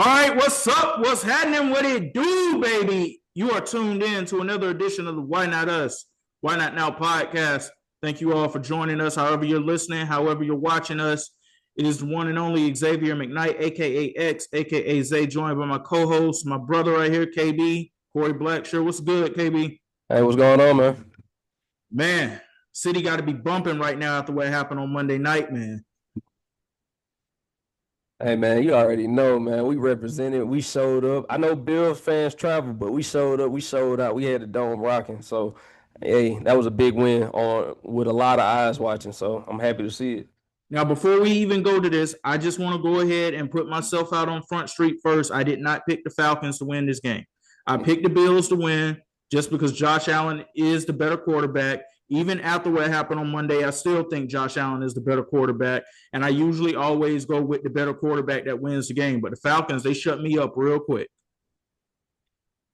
All right, what's up? What's happening? What it do, baby? You are tuned in to another edition of the Why Not Us, Why Not Now podcast. Thank you all for joining us, however you're listening, however you're watching us. It is the one and only Xavier McKnight, aka X, aka Zay, joined by my co-host, my brother right here, KB, Kory Blackshear. What's good, KB? Hey, what's going on, man? Man, City got to be bumping right now after what happened on Monday night, man. Hey, man, you already know, man. We represented. We showed up. I know Bills fans travel, but we showed up. We showed out. We had the dome rocking. So, hey, that was a big win on with a lot of eyes watching. So, I'm happy to see it. Now, before we even go to this, I just want to go ahead and put myself out on Front Street first. I did not pick the Falcons to win this game. I picked the Bills to win just because Josh Allen is the better quarterback. Even after what happened on Monday, I still think Josh Allen is the better quarterback. And I usually always go with the better quarterback that wins the game. But the Falcons, they shut me up real quick.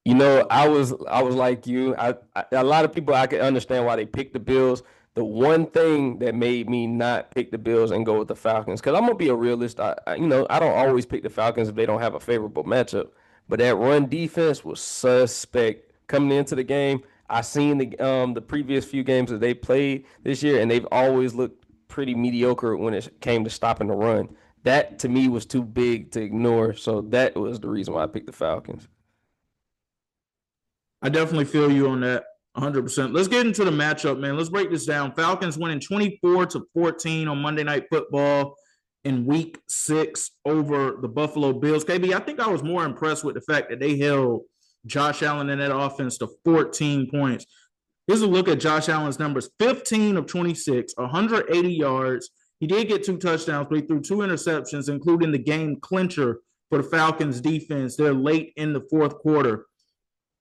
I was like you. A lot of people I can understand why they picked the Bills. The one thing that made me not pick the Bills and go with the Falcons, because I'm gonna be a realist. I don't always pick the Falcons if they don't have a favorable matchup. But that run defense was suspect coming into the game. I seen the previous few games that they played this year, and they've always looked pretty mediocre when it came to stopping the run. That to me was too big to ignore. So that was the reason why I picked the Falcons. I definitely feel you on that 100%. Let's get into the matchup, man. Let's break this down. Falcons winning 24-14 on Monday Night Football in week 6 over the Buffalo Bills. KB, I think I was more impressed with the fact that they held Josh Allen in that offense to 14 points. Here's a look at Josh Allen's numbers: 15 of 26, 180 yards. He did get 2 touchdowns, but he threw 2 interceptions, including the game clincher for the Falcons defense. They're late in the fourth quarter.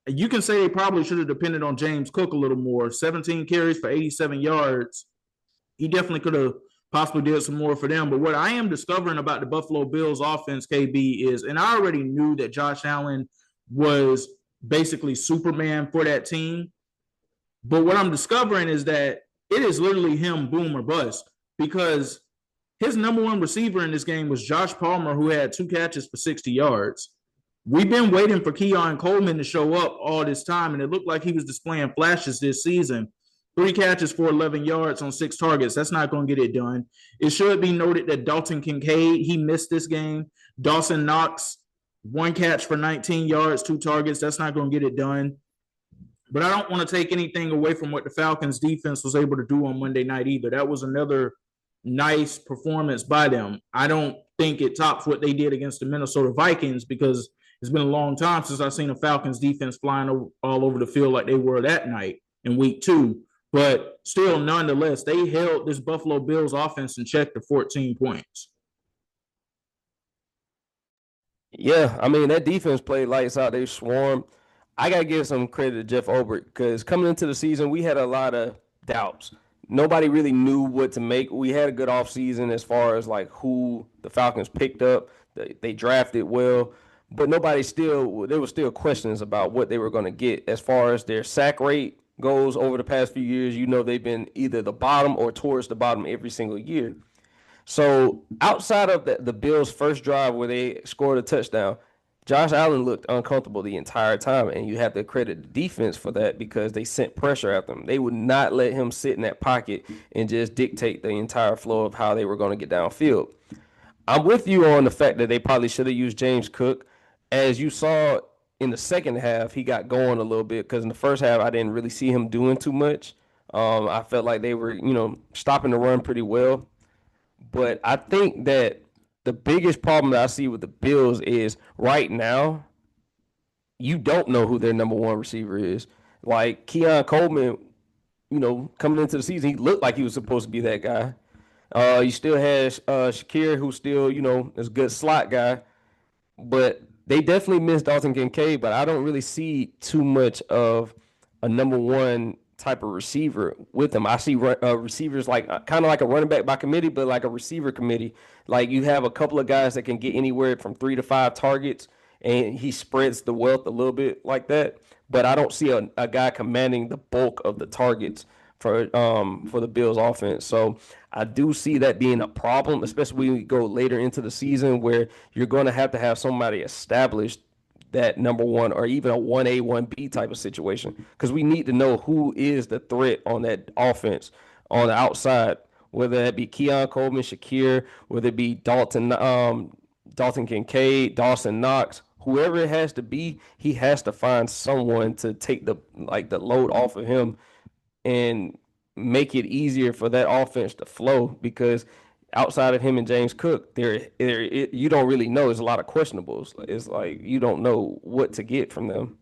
You can say they probably should have depended on James Cook a little more. 17 carries for 87 yards. He definitely could have possibly did some more for them. But what I am discovering about the Buffalo Bills offense, KB, is, and I already knew that Josh Allen was basically Superman for that team. But what I'm discovering is that it is literally him, boom or bust, because his number one receiver in this game was Josh Palmer, who had 2 catches for 60 yards. We've been waiting for Keon Coleman to show up all this time, and it looked like he was displaying flashes this season. 3 catches for 11 yards on 6 targets. That's not going to get it done. It should be noted that Dalton Kincaid, he missed this game. Dawson Knox, 1 catch for 19 yards, 2 targets. That's not going to get it done. But I don't want to take anything away from what the Falcons defense was able to do on Monday night either. That was another nice performance by them. I don't think it tops what they did against the Minnesota Vikings, because it's been a long time since I've seen a Falcons defense flying all over the field like they were that night in week 2. But still, nonetheless, they held this Buffalo Bills offense in check to 14 points. Yeah, I mean that defense played lights out. They swarmed. I gotta give some credit to Jeff Obert because coming into the season, we had a lot of doubts. Nobody really knew what to make. We had a good offseason as far as like who the Falcons picked up. They drafted well, but there was still questions about what they were going to get as far as their sack rate goes over the past few years. You know, they've been either the bottom or towards the bottom every single year. So outside of the Bills' first drive where they scored a touchdown, Josh Allen looked uncomfortable the entire time, and you have to credit the defense for that because they sent pressure at them. They would not let him sit in that pocket and just dictate the entire flow of how they were going to get downfield. I'm with you on the fact that they probably should have used James Cook. As you saw in the second half, he got going a little bit because in the first half, I didn't really see him doing too much. I felt like they were, stopping the run pretty well. But I think that the biggest problem that I see with the Bills is right now, you don't know who their number one receiver is. Like Keon Coleman, coming into the season, he looked like he was supposed to be that guy. You still had Shakir, who's still, is a good slot guy. But they definitely missed Dalton Kincaid, but I don't really see too much of a number one type of receiver with them. I see receivers like kind of like a running back by committee, but like a receiver committee. Like you have a couple of guys that can get anywhere from 3 to 5 targets, and he spreads the wealth a little bit like that. But I don't see a guy commanding the bulk of the targets for the Bills offense. So I do see that being a problem, especially when we go later into the season where you're going to have somebody established that number one or even a 1A, 1B type of situation because we need to know who is the threat on that offense on the outside, whether that be Keon Coleman, Shakir, whether it be Dalton Kincaid, Dawson Knox, whoever it has to be, he has to find someone to take the load off of him and make it easier for that offense to flow because outside of him and James Cook, you don't really know. There's a lot of questionables. It's like you don't know what to get from them.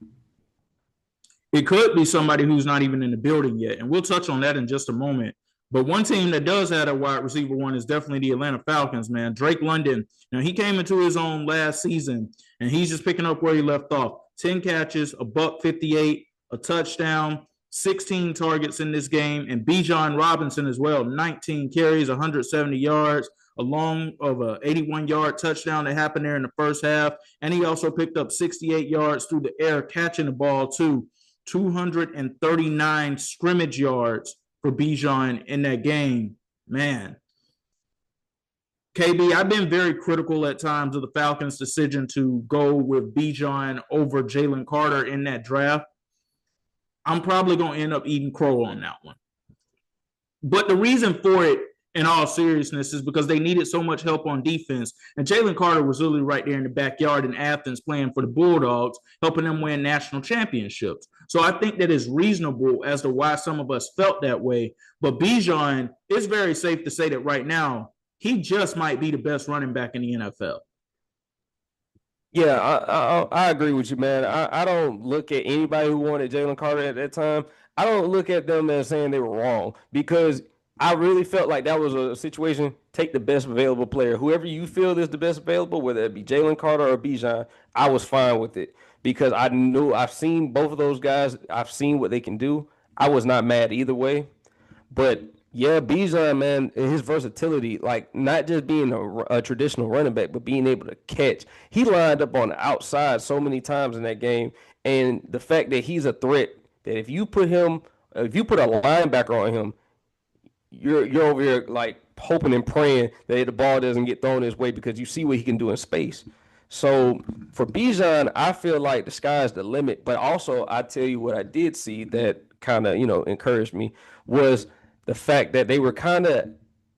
It could be somebody who's not even in the building yet, and we'll touch on that in just a moment. But one team that does have a wide receiver one is definitely the Atlanta Falcons, man. Drake London, now he came into his own last season, and he's just picking up where he left off. 10 catches, a $158, a touchdown, 16 targets in this game, and Bijan Robinson as well, 19 carries, 170 yards, along of a 81-yard touchdown that happened there in the first half. And he also picked up 68 yards through the air, catching the ball too. 239 scrimmage yards for Bijan in that game. Man. KB, I've been very critical at times of the Falcons' decision to go with Bijan over Jalen Carter in that draft. I'm probably going to end up eating crow on that one. But the reason for it, in all seriousness, is because they needed so much help on defense. And Jalen Carter was literally right there in the backyard in Athens playing for the Bulldogs, helping them win national championships. So I think that is reasonable as to why some of us felt that way. But Bijan, it's very safe to say that right now, he just might be the best running back in the NFL. Yeah, I agree with you, man. I don't look at anybody who wanted Jalen Carter at that time. I don't look at them as saying they were wrong because I really felt like that was a situation. Take the best available player. Whoever you feel is the best available, whether it be Jalen Carter or Bijan, I was fine with it because I knew I've seen both of those guys. I've seen what they can do. I was not mad either way. But yeah, Bijan, man, his versatility, like not just being a traditional running back, but being able to catch. He lined up on the outside so many times in that game. And the fact that he's a threat, that if you put a linebacker on him, you're over here like hoping and praying that the ball doesn't get thrown his way because you see what he can do in space. So for Bijan, I feel like the sky's the limit. But also, I tell you what I did see that kind of encouraged me was the fact that they were kind of,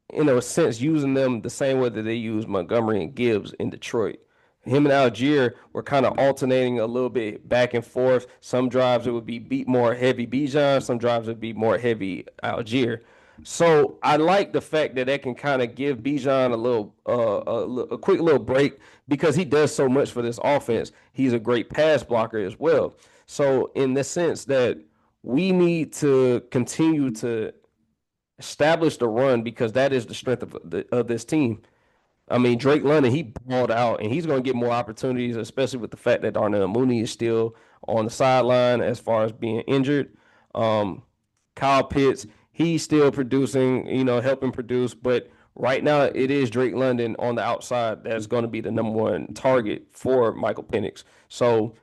in a sense, using them the same way that they used Montgomery and Gibbs in Detroit. Him and Algier were kind of alternating a little bit back and forth. Some drives it would be more heavy Bijan, some drives it would be more heavy Algier. So I like the fact that can kind of give Bijan a quick little break because he does so much for this offense. He's a great pass blocker as well. So in the sense that we need to continue to establish the run because that is the strength of this team. I mean, Drake London, he balled out, and he's going to get more opportunities, especially with the fact that Darnell Mooney is still on the sideline as far as being injured. Kyle Pitts, he's still producing, helping produce. But right now, it is Drake London on the outside that's going to be the number one target for Michael Penix. So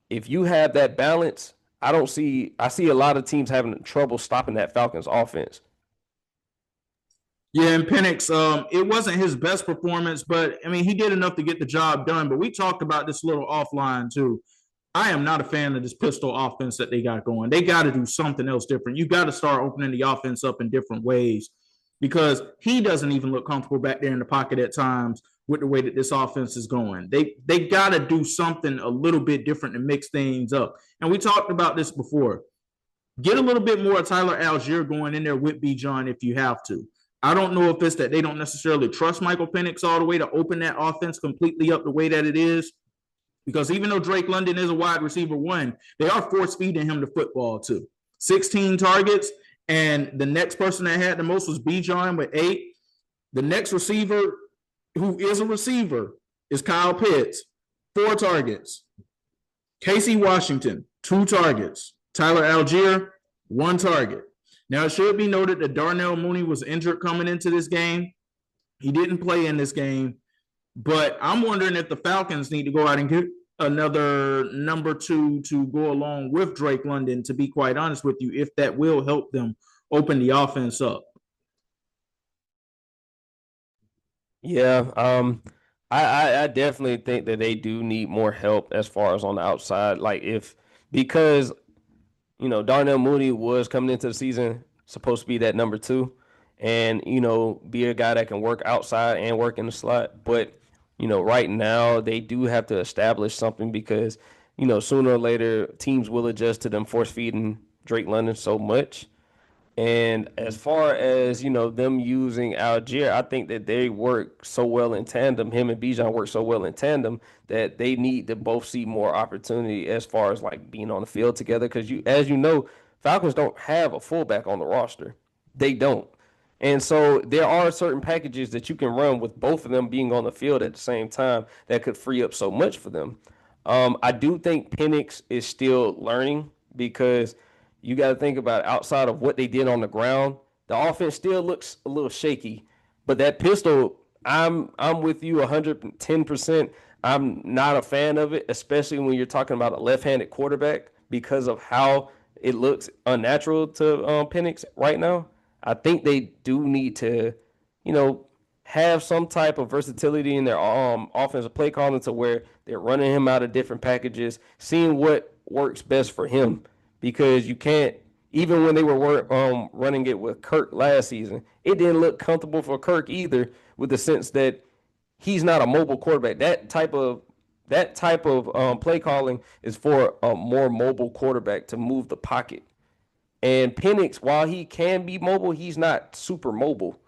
if you have that balance, I see a lot of teams having trouble stopping that Falcons offense. Yeah, and Penix, it wasn't his best performance, but, I mean, he did enough to get the job done. But we talked about this a little offline, too. I am not a fan of this pistol offense that they got going. They got to do something else different. You got to start opening the offense up in different ways because he doesn't even look comfortable back there in the pocket at times with the way that this offense is going. They got to do something a little bit different to mix things up. And we talked about this before. Get a little bit more of Tyler Algier going in there with Bijan if you have to. I don't know if it's that they don't necessarily trust Michael Penix all the way to open that offense completely up the way that it is. Because even though Drake London is a wide receiver one, they are force feeding him the football too. 16 targets, and the next person that had the most was Bijan with 8. The next receiver, who is a receiver, is Kyle Pitts, 4 targets. Casey Washington, 2 targets. Tyler Algier, 1 target. Now, it should be noted that Darnell Mooney was injured coming into this game. He didn't play in this game. But I'm wondering if the Falcons need to go out and get another number 2 to go along with Drake London, to be quite honest with you, if that will help them open the offense up. Yeah, I definitely think that they do need more help as far as on the outside. Because Darnell Mooney was coming into the season supposed to be that number two, and be a guy that can work outside and work in the slot. But right now they do have to establish something because sooner or later teams will adjust to them force feeding Drake London so much. And as far as them using Algier, I think that they work so well in tandem. Him and Bijan work so well in tandem that they need to both see more opportunity as far as like being on the field together. Because as you know, Falcons don't have a fullback on the roster. They don't. And so there are certain packages that you can run with both of them being on the field at the same time that could free up so much for them. I do think Penix is still learning because you got to think about outside of what they did on the ground, the offense still looks a little shaky. But that pistol, I'm with you 110%. I'm not a fan of it, especially when you're talking about a left-handed quarterback because of how it looks unnatural to Penix right now. I think they do need to, you know, have some type of versatility in their offensive play calling to where they're running him out of different packages, seeing what works best for him. Because you can't, even when they were running it with Kirk last season, it didn't look comfortable for Kirk either, with the sense that he's not a mobile quarterback. That type of play calling is for a more mobile quarterback to move the pocket. And Penix, while he can be mobile, he's not super mobile.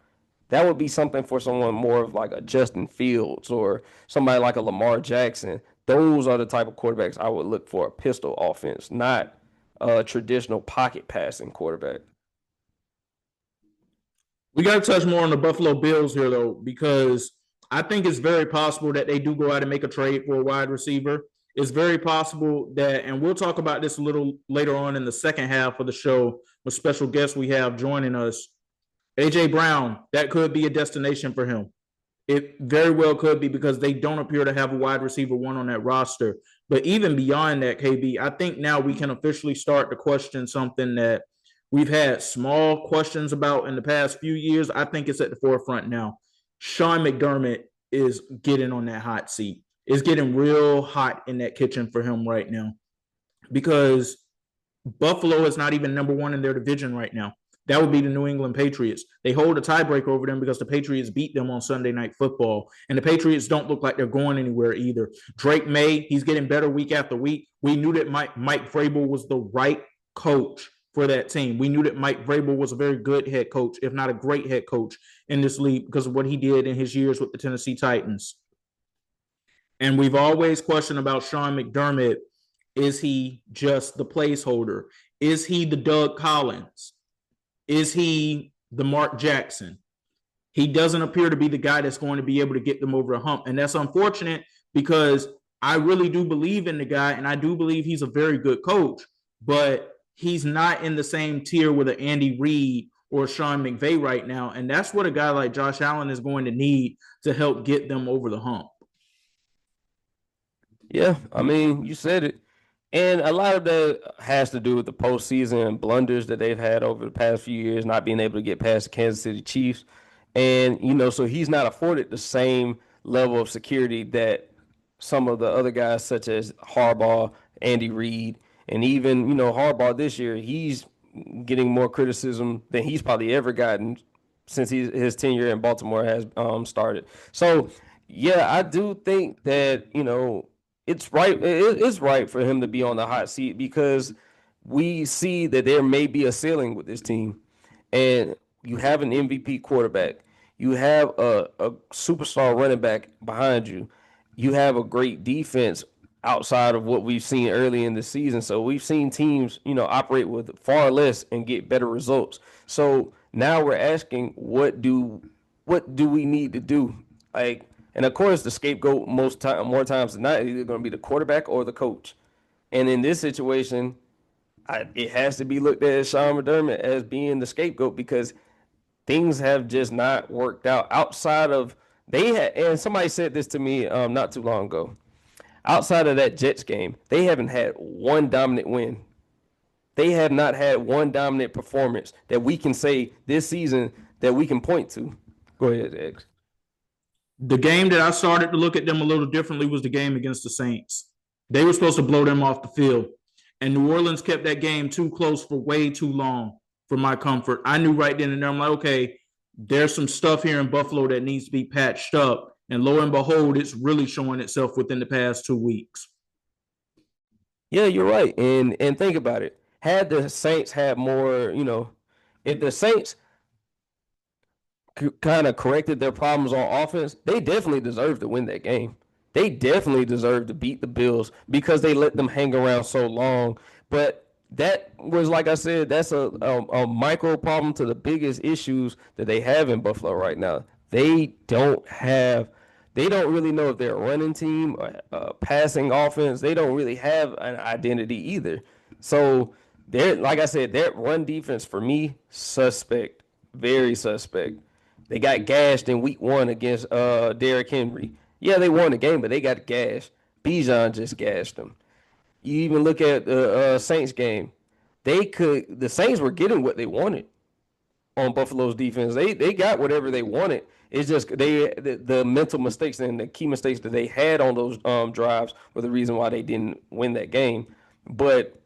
That would be something for someone more of like a Justin Fields or somebody like a Lamar Jackson. Those are the type of quarterbacks I would look for a pistol offense, not a traditional pocket passing quarterback. We got to touch more on the Buffalo Bills here, though, because I think it's very possible that they do go out and make a trade for a wide receiver. It's very possible that, and we'll talk about this a little later on in the second half of the show with special guests we have joining us. AJ Brown, that could be a destination for him. It very well could be because they don't appear to have a wide receiver one on that roster. But even beyond that, KB, I think now we can officially start to question something that we've had small questions about in the past few years. I think it's at the forefront now. Sean McDermott is getting on that hot seat. It's getting real hot in that kitchen for him right now because Buffalo is not even number one in their division right now. That would be the New England Patriots. They hold a tiebreaker over them because the Patriots beat them on Sunday Night Football. And the Patriots don't look like they're going anywhere either. Drake May, he's getting better week after week. We knew that Mike Vrabel was the right coach for that team. We knew that Mike Vrabel was a very good head coach, if not a great head coach in this league because of what he did in his years with the Tennessee Titans. And we've always questioned about Sean McDermott. Is he just the placeholder? Is he the Doug Collins? Is he the Mark Jackson? He doesn't appear to be the guy that's going to be able to get them over the hump. And that's unfortunate because I really do believe in the guy and I do believe he's a very good coach, but he's not in the same tier with an Andy Reid or Sean McVay right now. And that's what a guy like Josh Allen is going to need to help get them over the hump. Yeah, I mean, you said it. And a lot of that has to do with the postseason blunders that they've had over the past few years, not being able to get past the Kansas City Chiefs. And, so he's not afforded the same level of security that some of the other guys, such as Harbaugh, Andy Reid, and even, Harbaugh this year, he's getting more criticism than he's probably ever gotten since his tenure in Baltimore has started. So, yeah, I do think that, it's right. It is right for him to be on the hot seat because we see that there may be a ceiling with this team, and you have an MVP quarterback, you have a superstar running back behind you, you have a great defense outside of what we've seen early in the season. So we've seen teams, operate with far less and get better results. So now we're asking, what do we need to do? And of course, the scapegoat more times than not is either going to be the quarterback or the coach. And in this situation, it has to be looked at as Sean McDermott as being the scapegoat because things have just not worked out outside of and somebody said this to me not too long ago. Outside of that Jets game, they haven't had one dominant win. They have not had one dominant performance that we can say this season that we can point to. Go ahead, X. The game that I started to look at them a little differently was the game against the Saints. They were supposed to blow them off the field. And New Orleans kept that game too close for way too long for my comfort. I knew right then and there, I'm like, okay, there's some stuff here in Buffalo that needs to be patched up. And lo and behold, it's really showing itself within the past 2 weeks. Yeah, you're right. And think about it. Had the Saints had more, if the Saints kind of corrected their problems on offense, they definitely deserve to win that game. They definitely deserve to beat the Bills because they let them hang around so long. But that was, like I said, that's a micro problem to the biggest issues that they have in Buffalo right now. They don't really know if they're a running team or a passing offense. They don't really have an identity either. So they're, like I said, that run defense for me, suspect, very suspect. They got gashed in week 1 against Derrick Henry. Yeah, they won the game, but they got gashed. Bijan just gashed them. You even look at the Saints game. The Saints were getting what they wanted on Buffalo's defense. They got whatever they wanted. It's just the mental mistakes and the key mistakes that they had on those drives were the reason why they didn't win that game. But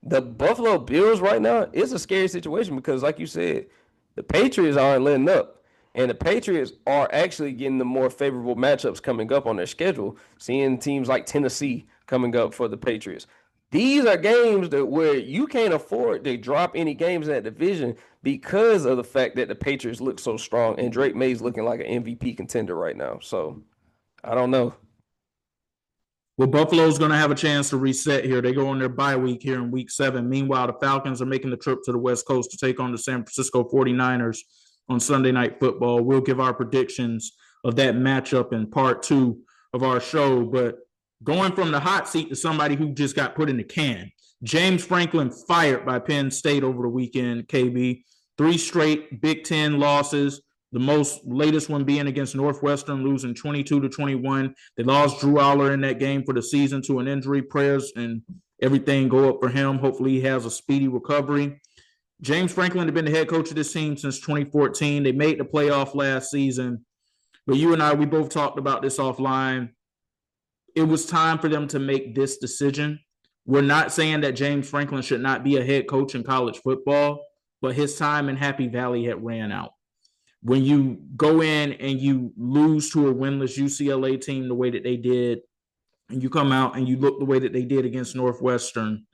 the Buffalo Bills right now is a scary situation because, like you said, the Patriots aren't letting up. And the Patriots are actually getting the more favorable matchups coming up on their schedule, seeing teams like Tennessee coming up for the Patriots. These are games where you can't afford to drop any games in that division because of the fact that the Patriots look so strong and Drake May's looking like an MVP contender right now. So, I don't know. Well, Buffalo's going to have a chance to reset here. They go on their bye week here in week 7. Meanwhile, the Falcons are making the trip to the West Coast to take on the San Francisco 49ers on Sunday Night Football. We'll give our predictions of that matchup in part 2 of our show. But going from the hot seat to somebody who just got put in the can, James Franklin fired by Penn State over the weekend, KB. 3 straight Big Ten losses. The latest one being against Northwestern, losing 22-21. They lost Drew Aller in that game for the season to an injury. Prayers and everything go up for him. Hopefully he has a speedy recovery. James Franklin had been the head coach of this team since 2014. They made the playoff last season. But you and I, we both talked about this offline. It was time for them to make this decision. We're not saying that James Franklin should not be a head coach in college football, but his time in Happy Valley had ran out. When you go in and you lose to a winless UCLA team the way that they did, and you come out and you look the way that they did against Northwestern,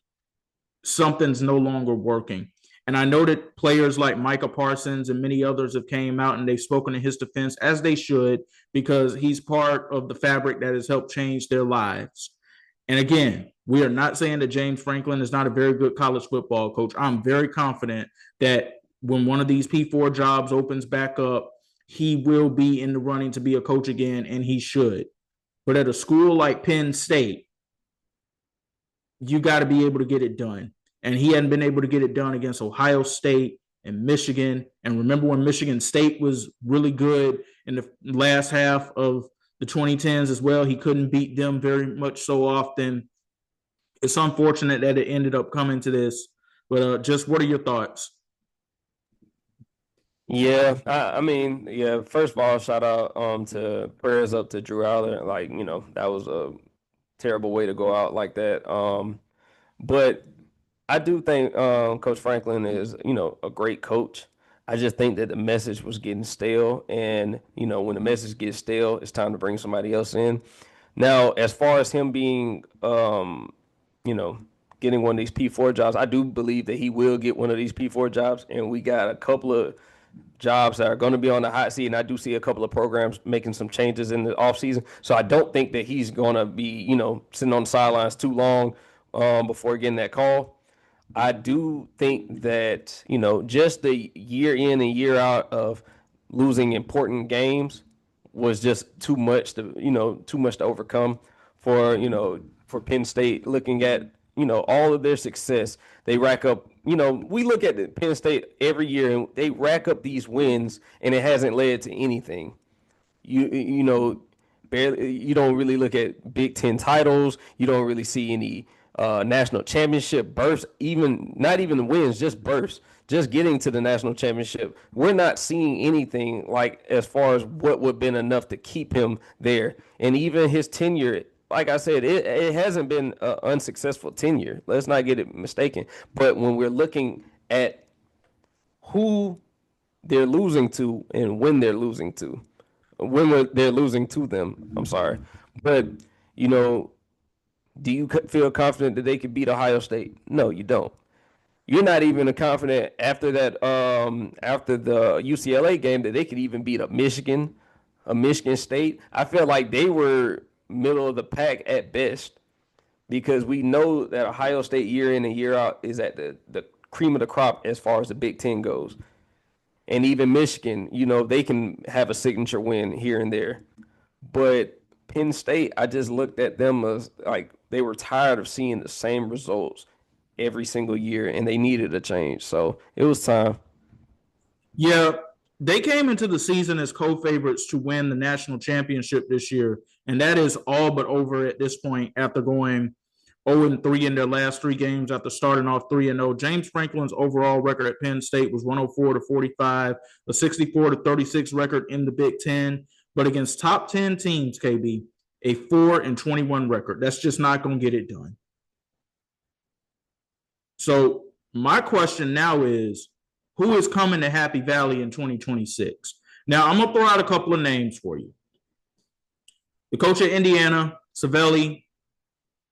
something's no longer working. And I know that players like Micah Parsons and many others have came out and they've spoken in his defense, as they should, because he's part of the fabric that has helped change their lives. And again, we are not saying that James Franklin is not a very good college football coach. I'm very confident that when one of these P4 jobs opens back up, he will be in the running to be a coach again, and he should. But at a school like Penn State, you got to be able to get it done. And he hadn't been able to get it done against Ohio State and Michigan. And remember when Michigan State was really good in the last half of the 2010s as well? He couldn't beat them very much so often. It's unfortunate that it ended up coming to this. But just what are your thoughts? Yeah, I mean, yeah. First of all, shout out to prayers up to Drew Aller. Like, that was a terrible way to go out like that. But I do think Coach Franklin is, a great coach. I just think that the message was getting stale, and when the message gets stale, it's time to bring somebody else in. Now, as far as him being, getting one of these P4 jobs, I do believe that he will get one of these P4 jobs, and we got a couple of jobs that are going to be on the hot seat, and I do see a couple of programs making some changes in the offseason. So I don't think that he's going to be, sitting on the sidelines too long before getting that call. I do think that, just the year in and year out of losing important games was just too much to overcome for Penn State. Looking at, all of their success, they rack up, we look at Penn State every year and they rack up these wins and it hasn't led to anything. Barely, you don't really look at Big Ten titles. You don't really see any national championship berths, even not even the wins, just berths, just getting to the national championship. We're not seeing anything like as far as what would have been enough to keep him there. And even his tenure, like I said, it hasn't been an unsuccessful tenure. Let's not get it mistaken. But when we're looking at who they're losing to and when they're losing to, they're losing to them, I'm sorry. But, you know, do you feel confident that they could beat Ohio State? No, you don't. You're not even confident after that, after the UCLA game that they could even beat a Michigan State. I feel like they were middle of the pack at best because we know that Ohio State year in and year out is at the cream of the crop as far as the Big Ten goes. And even Michigan, you know, they can have a signature win here and there. But Penn State, I just looked at them as like they were tired of seeing the same results every single year and they needed a change. So it was time. Yeah, they came into the season as co-favorites to win the national championship this year, and that is all but over at this point after going 0-3 in their last 3 games after starting off 3-0. James Franklin's overall record at Penn State was 104-45, a 64-36 record in the Big Ten, but against top 10 teams, KB, a 4-21 record. That's just not going to get it done. So my question now is, who is coming to Happy Valley in 2026? Now, I'm going to throw out a couple of names for you. The coach at Indiana, Savelli,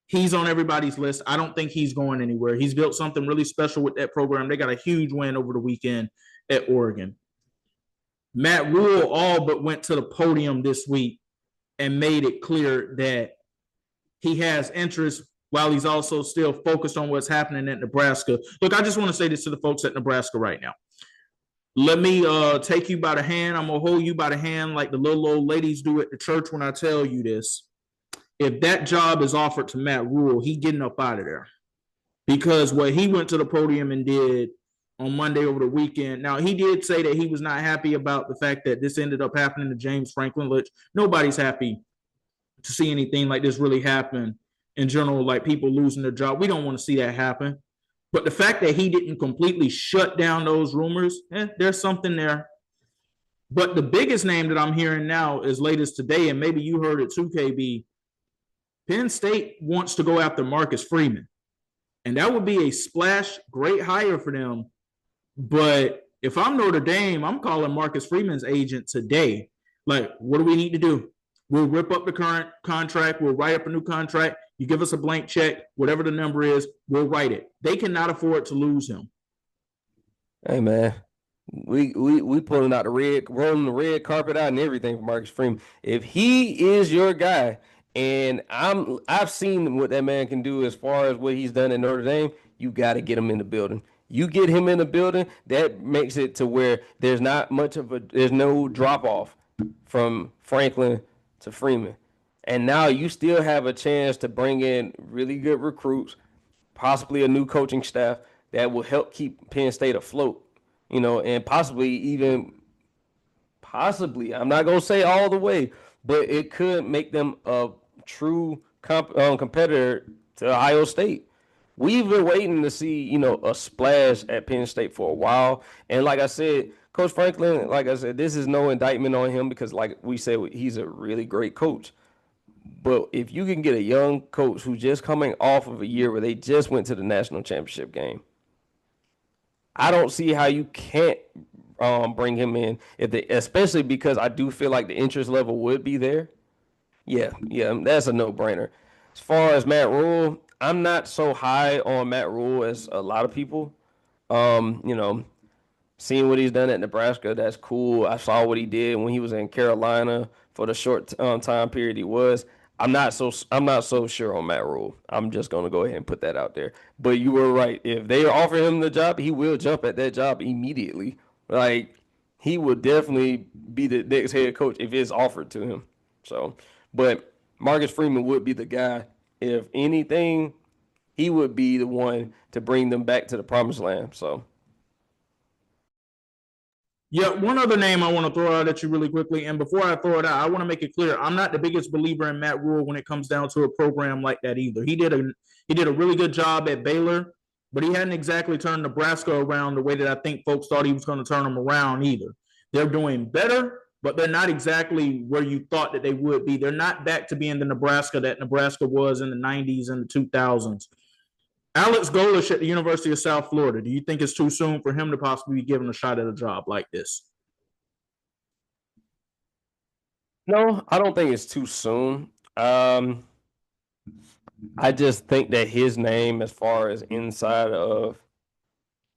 he's on everybody's list. I don't think he's going anywhere. He's built something really special with that program. They got a huge win over the weekend at Oregon. Matt Rule all but went to the podium this week and made it clear that he has interest while he's also still focused on what's happening at Nebraska. Look, I just want to say this to the folks at Nebraska right now. Let me take you by the hand. I'm going to hold you by the hand like the little old ladies do at the church when I tell you this. If that job is offered to Matt Rule, he's getting up out of there. Because what he went to the podium and did on Monday over the weekend, now he did say that he was not happy about the fact that this ended up happening to James Franklin, which nobody's happy to see anything like this really happen in general, like people losing their job. We don't want to see that happen. But the fact that he didn't completely shut down those rumors, there's something there. But the biggest name that I'm hearing now is latest today, and maybe you heard it too, KB. Penn State wants to go after Marcus Freeman. And that would be a splash, great hire for them. But if I'm Notre Dame, I'm calling Marcus Freeman's agent today. Like, what do we need to do? We'll rip up the current contract. We'll write up a new contract. You give us a blank check, whatever the number is, we'll write it. They cannot afford to lose him. Hey, man, we pulling out rolling the red carpet out and everything for Marcus Freeman. If he is your guy, and I've seen what that man can do as far as what he's done at Notre Dame, you got to get him in the building. You get him in the building, that makes it to where there's no drop off from Franklin to Freeman. And now you still have a chance to bring in really good recruits, possibly a new coaching staff that will help keep Penn State afloat, you know, and possibly, I'm not going to say all the way, but it could make them a true competitor to Ohio State. We've been waiting to see, you know, a splash at Penn State for a while. And like I said, Coach Franklin, like I said, this is no indictment on him because, like we said, he's a really great coach. But if you can get a young coach who's just coming off of a year where they just went to the national championship game, I don't see how you can't bring him in, especially because I do feel like the interest level would be there. Yeah, that's a no-brainer. As far as Matt Rule, I'm not so high on Matt Rule as a lot of people. You know, seeing what he's done at Nebraska, that's cool. I saw what he did when he was in Carolina for the short time period he was. I'm not so sure on Matt Rule. I'm just gonna go ahead and put that out there. But you were right. If they offer him the job, he will jump at that job immediately. Like, he would definitely be the next head coach if it's offered to him. So, but Marcus Freeman would be the guy. If anything, he would be the one to bring them back to the promised land. So, Yeah, one other name I want to throw out at you really quickly, and before I throw it out, I want to make it clear I'm not the biggest believer in Matt Rule when it comes down to a program like that either. He did a really good job at Baylor, but he hadn't exactly turned Nebraska around the way that I think folks thought he was going to turn them around either. They're doing better, but they're not exactly where you thought that they would be. They're not back to being the Nebraska that Nebraska was in the 90s and the 2000s. Alex Golish at the University of South Florida. Do you think it's too soon for him to possibly be given a shot at a job like this? No, I don't think it's too soon. I just think that his name, as far as inside of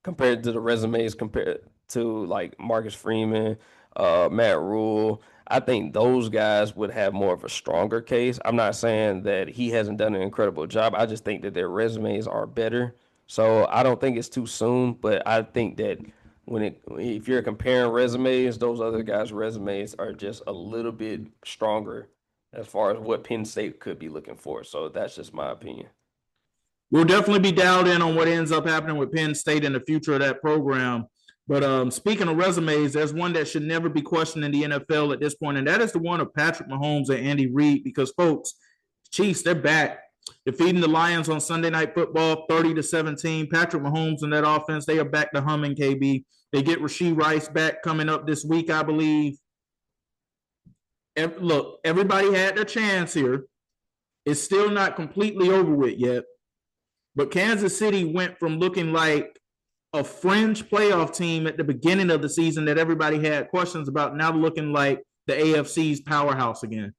compared to the resumes, compared to like Marcus Freeman, Matt Rule, I think those guys would have more of a stronger case. I'm not saying that he hasn't done an incredible job. I just think that their resumes are better. So I don't think it's too soon, but I think that if you're comparing resumes, those other guys' resumes are just a little bit stronger as far as what Penn State could be looking for. So that's just my opinion. We'll definitely be dialed in on what ends up happening with Penn State and the future of that program. But speaking of resumes, there's one that should never be questioned in the NFL at this point, and that is the one of Patrick Mahomes and Andy Reid. Because folks, Chiefs, they're back, defeating the Lions on Sunday Night Football, 30-17. Patrick Mahomes and that offense, they are back to humming. KB, they get Rashee Rice back coming up this week, I believe. Look, everybody had their chance here. It's still not completely over with yet. But Kansas City went from looking like a fringe playoff team at the beginning of the season that everybody had questions about, now looking like the AFC's powerhouse again.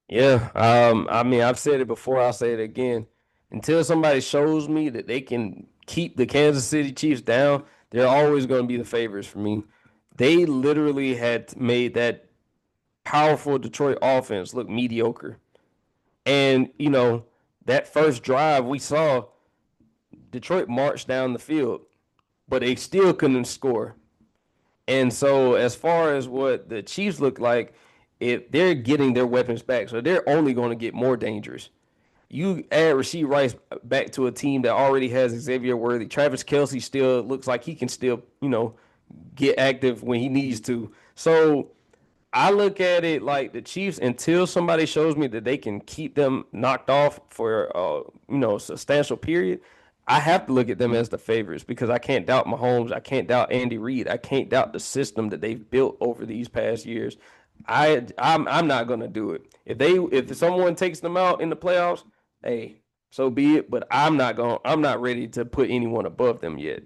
Yeah, I mean, I've said it before, I'll say it again. Until somebody shows me that they can keep the Kansas City Chiefs down, they're always going to be the favorites for me. They literally had made that powerful Detroit offense look mediocre. And, that first drive we saw, Detroit marched down the field, but they still couldn't score. And so, as far as what the Chiefs look like, if they're getting their weapons back, so they're only going to get more dangerous. You add Rashee Rice back to a team that already has Xavier Worthy. Travis Kelce still looks like he can still, get active when he needs to. So I look at it like the Chiefs, until somebody shows me that they can keep them knocked off for a substantial period, I have to look at them as the favorites, because I can't doubt Mahomes, I can't doubt Andy Reid, I can't doubt the system that they've built over these past years. I'm not gonna do it. If someone takes them out in the playoffs, hey, so be it. But I'm not ready to put anyone above them yet.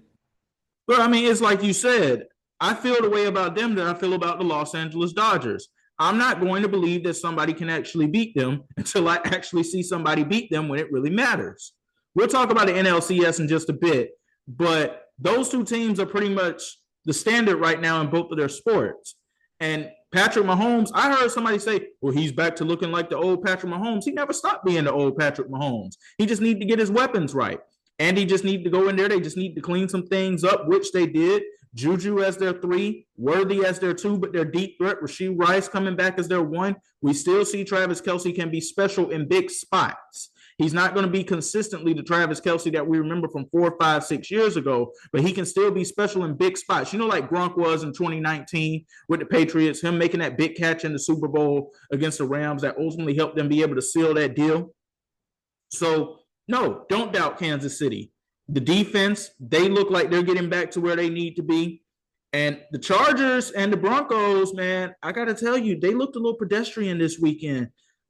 But I mean, it's like you said, I feel the way about them that I feel about the Los Angeles Dodgers. I'm not going to believe that somebody can actually beat them until I actually see somebody beat them when it really matters. We'll talk about the NLCS in just a bit, but those two teams are pretty much the standard right now in both of their sports. And Patrick Mahomes, I heard somebody say, well, he's back to looking like the old Patrick Mahomes. He never stopped being the old Patrick Mahomes. He just needs to get his weapons right. And he just need to go in there. They just need to clean some things up, which they did. Juju as their 3, Worthy as their 2, but their deep threat, Rashee Rice coming back as their 1. We still see Travis Kelce can be special in big spots. He's not going to be consistently the Travis Kelce that we remember from 4, 5, 6 years ago, but he can still be special in big spots. Like Gronk was in 2019 with the Patriots, him making that big catch in the Super Bowl against the Rams that ultimately helped them be able to seal that deal. So, no, don't doubt Kansas City. The defense, they look like they're getting back to where they need to be. And the Chargers and the Broncos, man, I got to tell you, they looked a little pedestrian this weekend.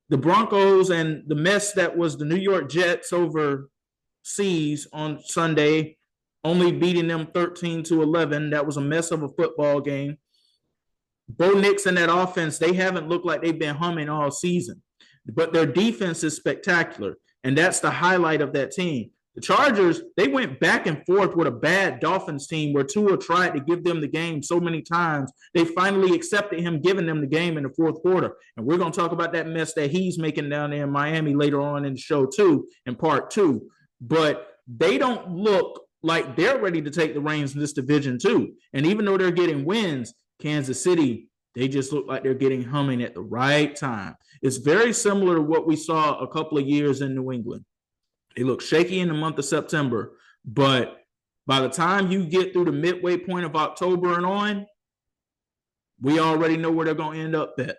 The Broncos and the mess that was the New York Jets overseas on Sunday, only beating them 13-11. That was a mess of a football game. Bo Nix and that offense, they haven't looked like they've been humming all season. But their defense is spectacular, and that's the highlight of that team. The Chargers, they went back and forth with a bad Dolphins team where Tua tried to give them the game so many times. They finally accepted him giving them the game in the fourth quarter. And we're going to talk about that mess that he's making down there in Miami later on in the show too, in part 2. But they don't look like they're ready to take the reins in this division too. And even though they're getting wins, Kansas City, they just look like they're getting humming at the right time. It's very similar to what we saw a couple of years in New England. They look shaky in the month of September, but By the time you get through the midway point of October and on, we already know where they're going to end up at.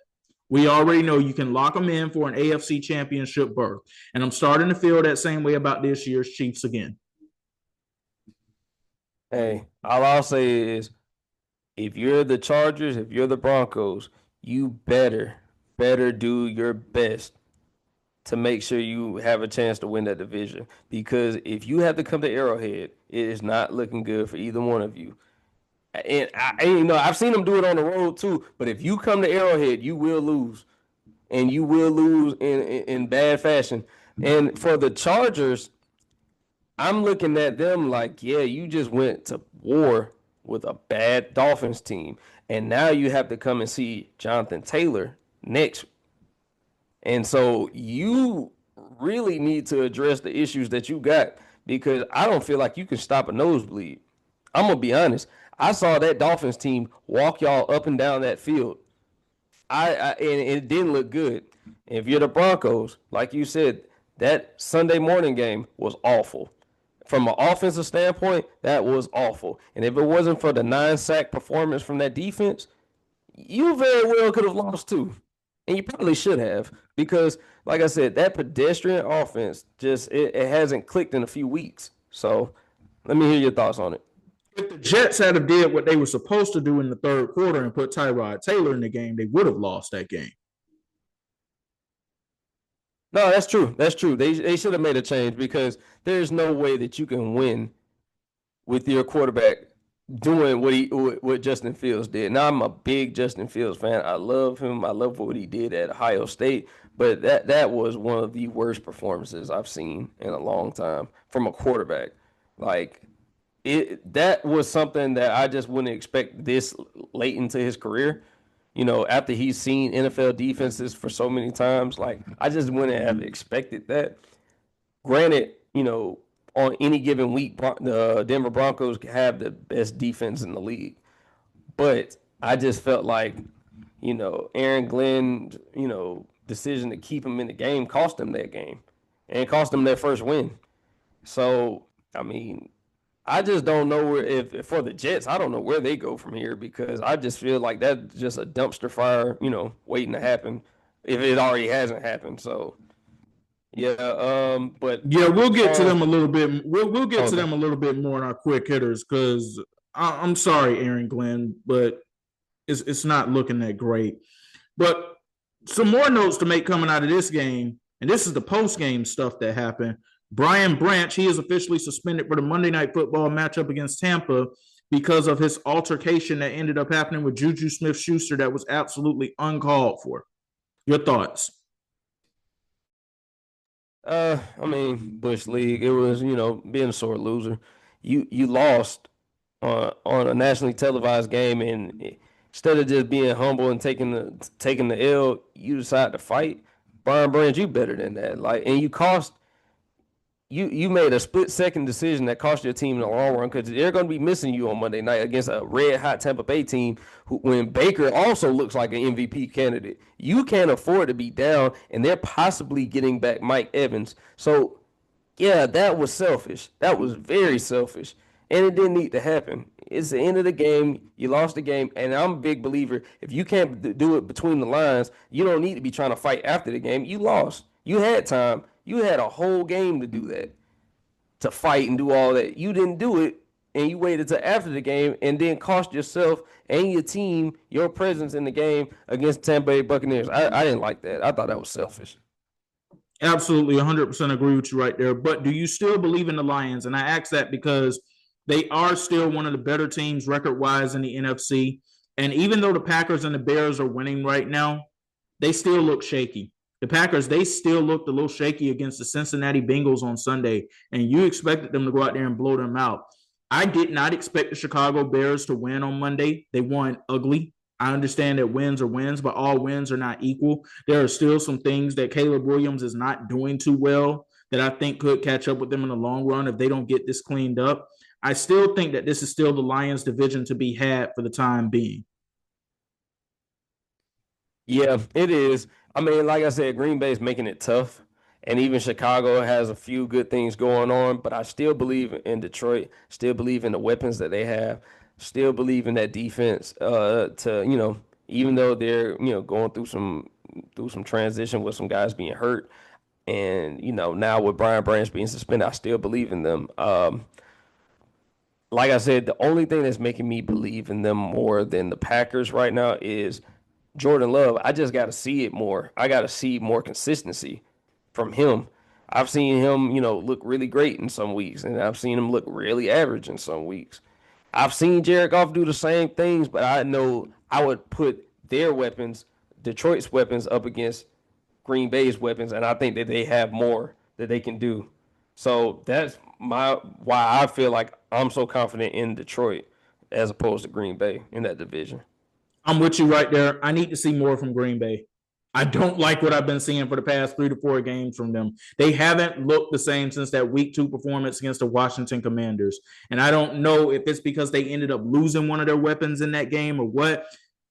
We already know you can lock them in for an AFC championship berth. And I'm starting to feel that same way about this year's Chiefs again. Hey, all I'll say is if you're the Chargers, if you're the Broncos, you better do your best to make sure you have a chance to win that division. Because if you have to come to Arrowhead, it is not looking good for either one of you. And I've seen them do it on the road too. But if you come to Arrowhead, you will lose, and you will lose in bad fashion. And for the Chargers, I'm looking at them like, yeah, you just went to war with a bad Dolphins team, and now you have to come and see Jonathan Taylor next. And so you really need to address the issues that you got, because I don't feel like you can stop a nosebleed. I'm gonna be honest. I saw that Dolphins team walk y'all up and down that field. And it didn't look good. If you're the Broncos, like you said, that Sunday morning game was awful. From an offensive standpoint, that was awful. And if it wasn't for the 9-sack performance from that defense, you very well could have lost too. And you probably should have, because, like I said, that pedestrian offense just it hasn't clicked in a few weeks. So let me hear your thoughts on it. If the Jets had did what they were supposed to do in the third quarter and put Tyrod Taylor in the game, they would have lost that game. No, that's true. That's true. They should have made a change, because there's no way that you can win with your quarterback doing what Justin Fields did. Now, I'm a big Justin Fields fan. I love him. I love what he did at Ohio State. But that was one of the worst performances I've seen in a long time from a quarterback. Like, that was something that I just wouldn't expect this late into his career. After he's seen NFL defenses for so many times, like, I just wouldn't have expected that. Granted, on any given week, the Denver Broncos have the best defense in the league. But I just felt like, Aaron Glenn's, decision to keep him in the game cost him that game and cost him their first win. So, I mean, I just don't know if for the Jets, I don't know where they go from here, because I just feel like that's just a dumpster fire, waiting to happen if it already hasn't happened. So, yeah, but yeah, we'll get to them a little bit. We'll get to them a little bit more in our quick hitters, because I'm sorry, Aaron Glenn, but it's not looking that great. But some more notes to make coming out of this game, and this is the post-game stuff that happened. Brian Branch, he is officially suspended for the Monday Night Football matchup against Tampa because of his altercation that ended up happening with Juju Smith-Schuster that was absolutely uncalled for. Your thoughts? I mean, Bush League, it was, being a sore loser. You lost on a nationally televised game, and instead of just being humble and taking the L, you decide to fight. Brian Branch, you better than that. Like, and you made a split-second decision that cost your team in the long run, because they're going to be missing you on Monday night against a red-hot Tampa Bay team when Baker also looks like an MVP candidate. You can't afford to be down, and they're possibly getting back Mike Evans. So, yeah, that was selfish. That was very selfish, and it didn't need to happen. It's the end of the game. You lost the game, and I'm a big believer, if you can't do it between the lines, you don't need to be trying to fight after the game. You lost. You had time. You had a whole game to do that, to fight and do all that. You didn't do it, and you waited till after the game, and then cost yourself and your team your presence in the game against the Tampa Bay Buccaneers. I didn't like that. I thought that was selfish. Absolutely, 100% agree with you right there. But do you still believe in the Lions? And I ask that because they are still one of the better teams record-wise in the NFC. And even though the Packers and the Bears are winning right now, they still look shaky. The Packers, they still looked a little shaky against the Cincinnati Bengals on Sunday, and you expected them to go out there and blow them out. I did not expect the Chicago Bears to win on Monday. They won ugly. I understand that wins are wins, but all wins are not equal. There are still some things that Caleb Williams is not doing too well that I think could catch up with them in the long run if they don't get this cleaned up. I still think that this is still the Lions division to be had for the time being. Yeah, it is. I mean, like I said, Green Bay is making it tough. And even Chicago has a few good things going on, but I still believe in Detroit, still believe in the weapons that they have, still believe in that defense even though they're, going through some transition with some guys being hurt and, now with Brian Branch being suspended, I still believe in them. Like I said, the only thing that's making me believe in them more than the Packers right now is Jordan Love. I just got to see it more. I got to see more consistency from him. I've seen him, look really great in some weeks, and I've seen him look really average in some weeks. I've seen Jared Goff do the same things, but I know I would put their weapons, Detroit's weapons, up against Green Bay's weapons, and I think that they have more that they can do. So that's why I feel like I'm so confident in Detroit as opposed to Green Bay in that division. I'm with you right there. I need to see more from Green Bay. I don't like what I've been seeing for the past 3 to 4 games from them. They haven't looked the same since that week 2 performance against the Washington Commanders. And I don't know if it's because they ended up losing one of their weapons in that game or what.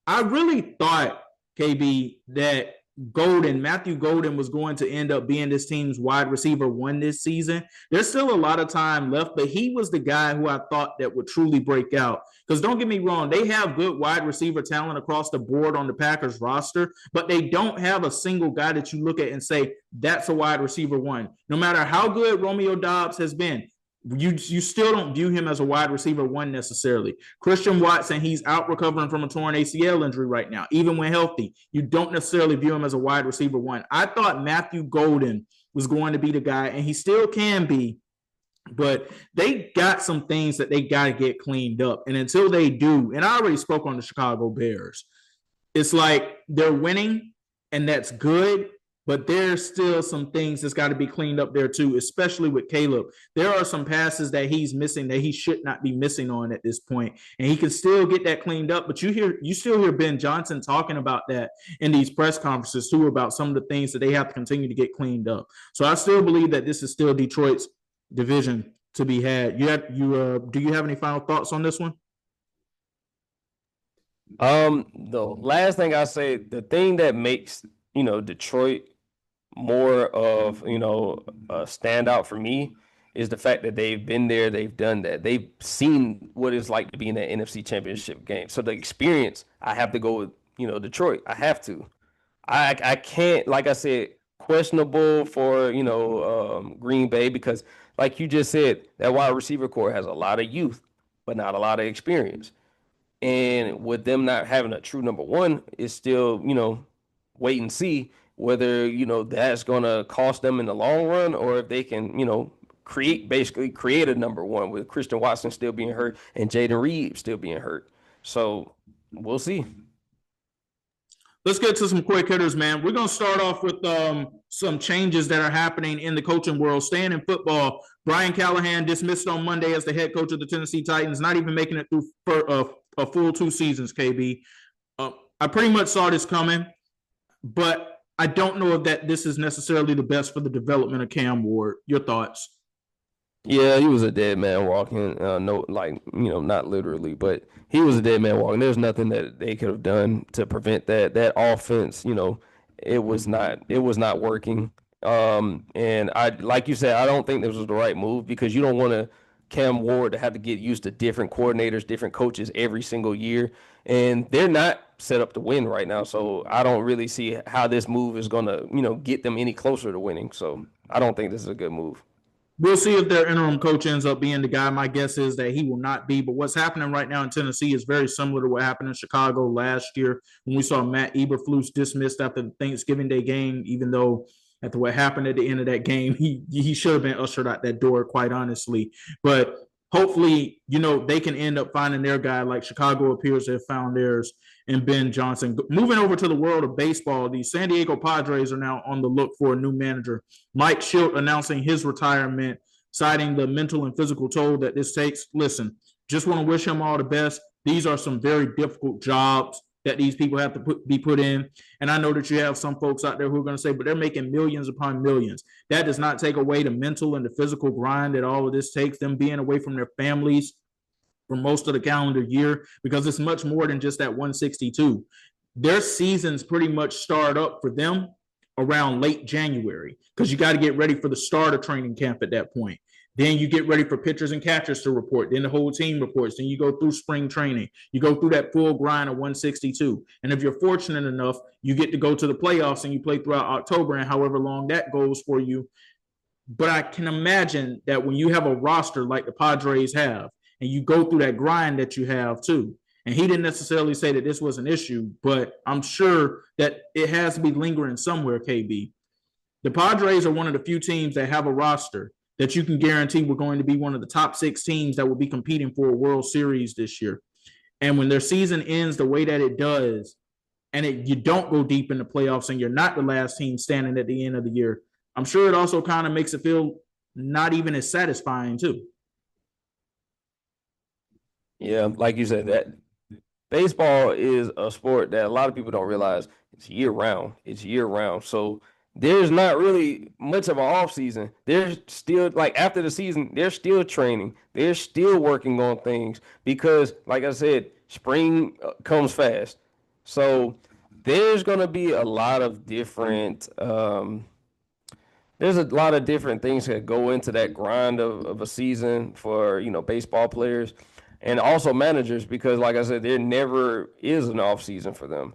I really thought, KB, that Matthew Golden was going to end up being this team's wide receiver 1 this season. There's still a lot of time left, but he was the guy who I thought that would truly break out. Because don't get me wrong, they have good wide receiver talent across the board on the Packers roster, but they don't have a single guy that you look at and say, that's a wide receiver 1. No matter how good Romeo Doubs has been, you still don't view him as a wide receiver 1 necessarily. Christian Watson, he's out recovering from a torn ACL injury right now. Even when healthy, you don't necessarily view him as a wide receiver 1. I thought Matthew Golden was going to be the guy, and he still can be, but they got some things that they got to get cleaned up. And until they do, and I already spoke on the Chicago Bears, it's like they're winning, and that's good, but there's still some things that's got to be cleaned up there too, especially with Caleb. There are some passes that he's missing that he should not be missing on at this point, and he can still get that cleaned up. But you still hear Ben Johnson talking about that in these press conferences too, about some of the things that they have to continue to get cleaned up. So I still believe that this is still Detroit's division to be had. Do you have any final thoughts on this one? The last thing I say, the thing that makes Detroit more of a standout for me is the fact that they've been there, they've done that, they've seen what it's like to be in that NFC Championship game. So the experience, I have to go with Detroit. I have to. I can't, like I said, questionable for Green Bay because, like you just said, that wide receiver core has a lot of youth, but not a lot of experience. And with them not having a true number 1, it's still wait and see whether that's going to cost them in the long run or if they can create a number 1 with Christian Watson still being hurt and Jaden Reed still being hurt. So we'll see. Let's get to some quick hitters, man. We're going to start off with some changes that are happening in the coaching world. Staying in football, Brian Callahan dismissed on Monday as the head coach of the Tennessee Titans, not even making it through a full 2 seasons, KB. I pretty much saw this coming, but I don't know if this is necessarily the best for the development of Cam Ward. Your thoughts? Yeah, he was a dead man walking. Not literally, but he was a dead man walking. There's nothing that they could have done to prevent that. That offense, it was not working. And like you said, I don't think this was the right move because you don't want Cam Ward to have to get used to different coordinators, different coaches every single year. And they're not set up to win right now. So I don't really see how this move is going to, get them any closer to winning. So I don't think this is a good move. We'll see if their interim coach ends up being the guy. My guess is that he will not be. But what's happening right now in Tennessee is very similar to what happened in Chicago last year when we saw Matt Eberflus dismissed after the Thanksgiving Day game, even though after what happened at the end of that game, he should have been ushered out that door, quite honestly. But hopefully, they can end up finding their guy like Chicago appears to have found theirs in Ben Johnson. Moving over to the world of baseball, the San Diego Padres are now on the look for a new manager. Mike Shildt announcing his retirement, citing the mental and physical toll that this takes. Listen, just want to wish him all the best. These are some very difficult jobs that these people have to be put in. And I know that you have some folks out there who are going to say, but they're making millions upon millions. That does not take away the mental and the physical grind that all of this takes, them being away from their families for most of the calendar year, because it's much more than just that 162. Their seasons pretty much start up for them around late January because you got to get ready for the start of training camp at that point. Then you get ready for pitchers and catchers to report. Then the whole team reports. Then you go through spring training. You go through that full grind of 162. And if you're fortunate enough, you get to go to the playoffs and you play throughout October and however long that goes for you. But I can imagine that when you have a roster like the Padres have, and you go through that grind that you have too, and he didn't necessarily say that this was an issue, but I'm sure that it has to be lingering somewhere, KB. The Padres are one of the few teams that have a roster that you can guarantee we're going to be one of the top 6 teams that will be competing for a World Series this year. And when their season ends the way that it does, and you don't go deep in the playoffs and you're not the last team standing at the end of the year, I'm sure it also kind of makes it feel not even as satisfying too. Yeah, like you said, that baseball is a sport that a lot of people don't realize it's year round. It's year round. So there's not really much of an off season. There's still, like, after the season, they're still training. They're still working on things because, like I said, spring comes fast. So there's going to be a lot of different there's a lot of different things that go into that grind of a season for, baseball players and also managers because, like I said, there never is an off season for them.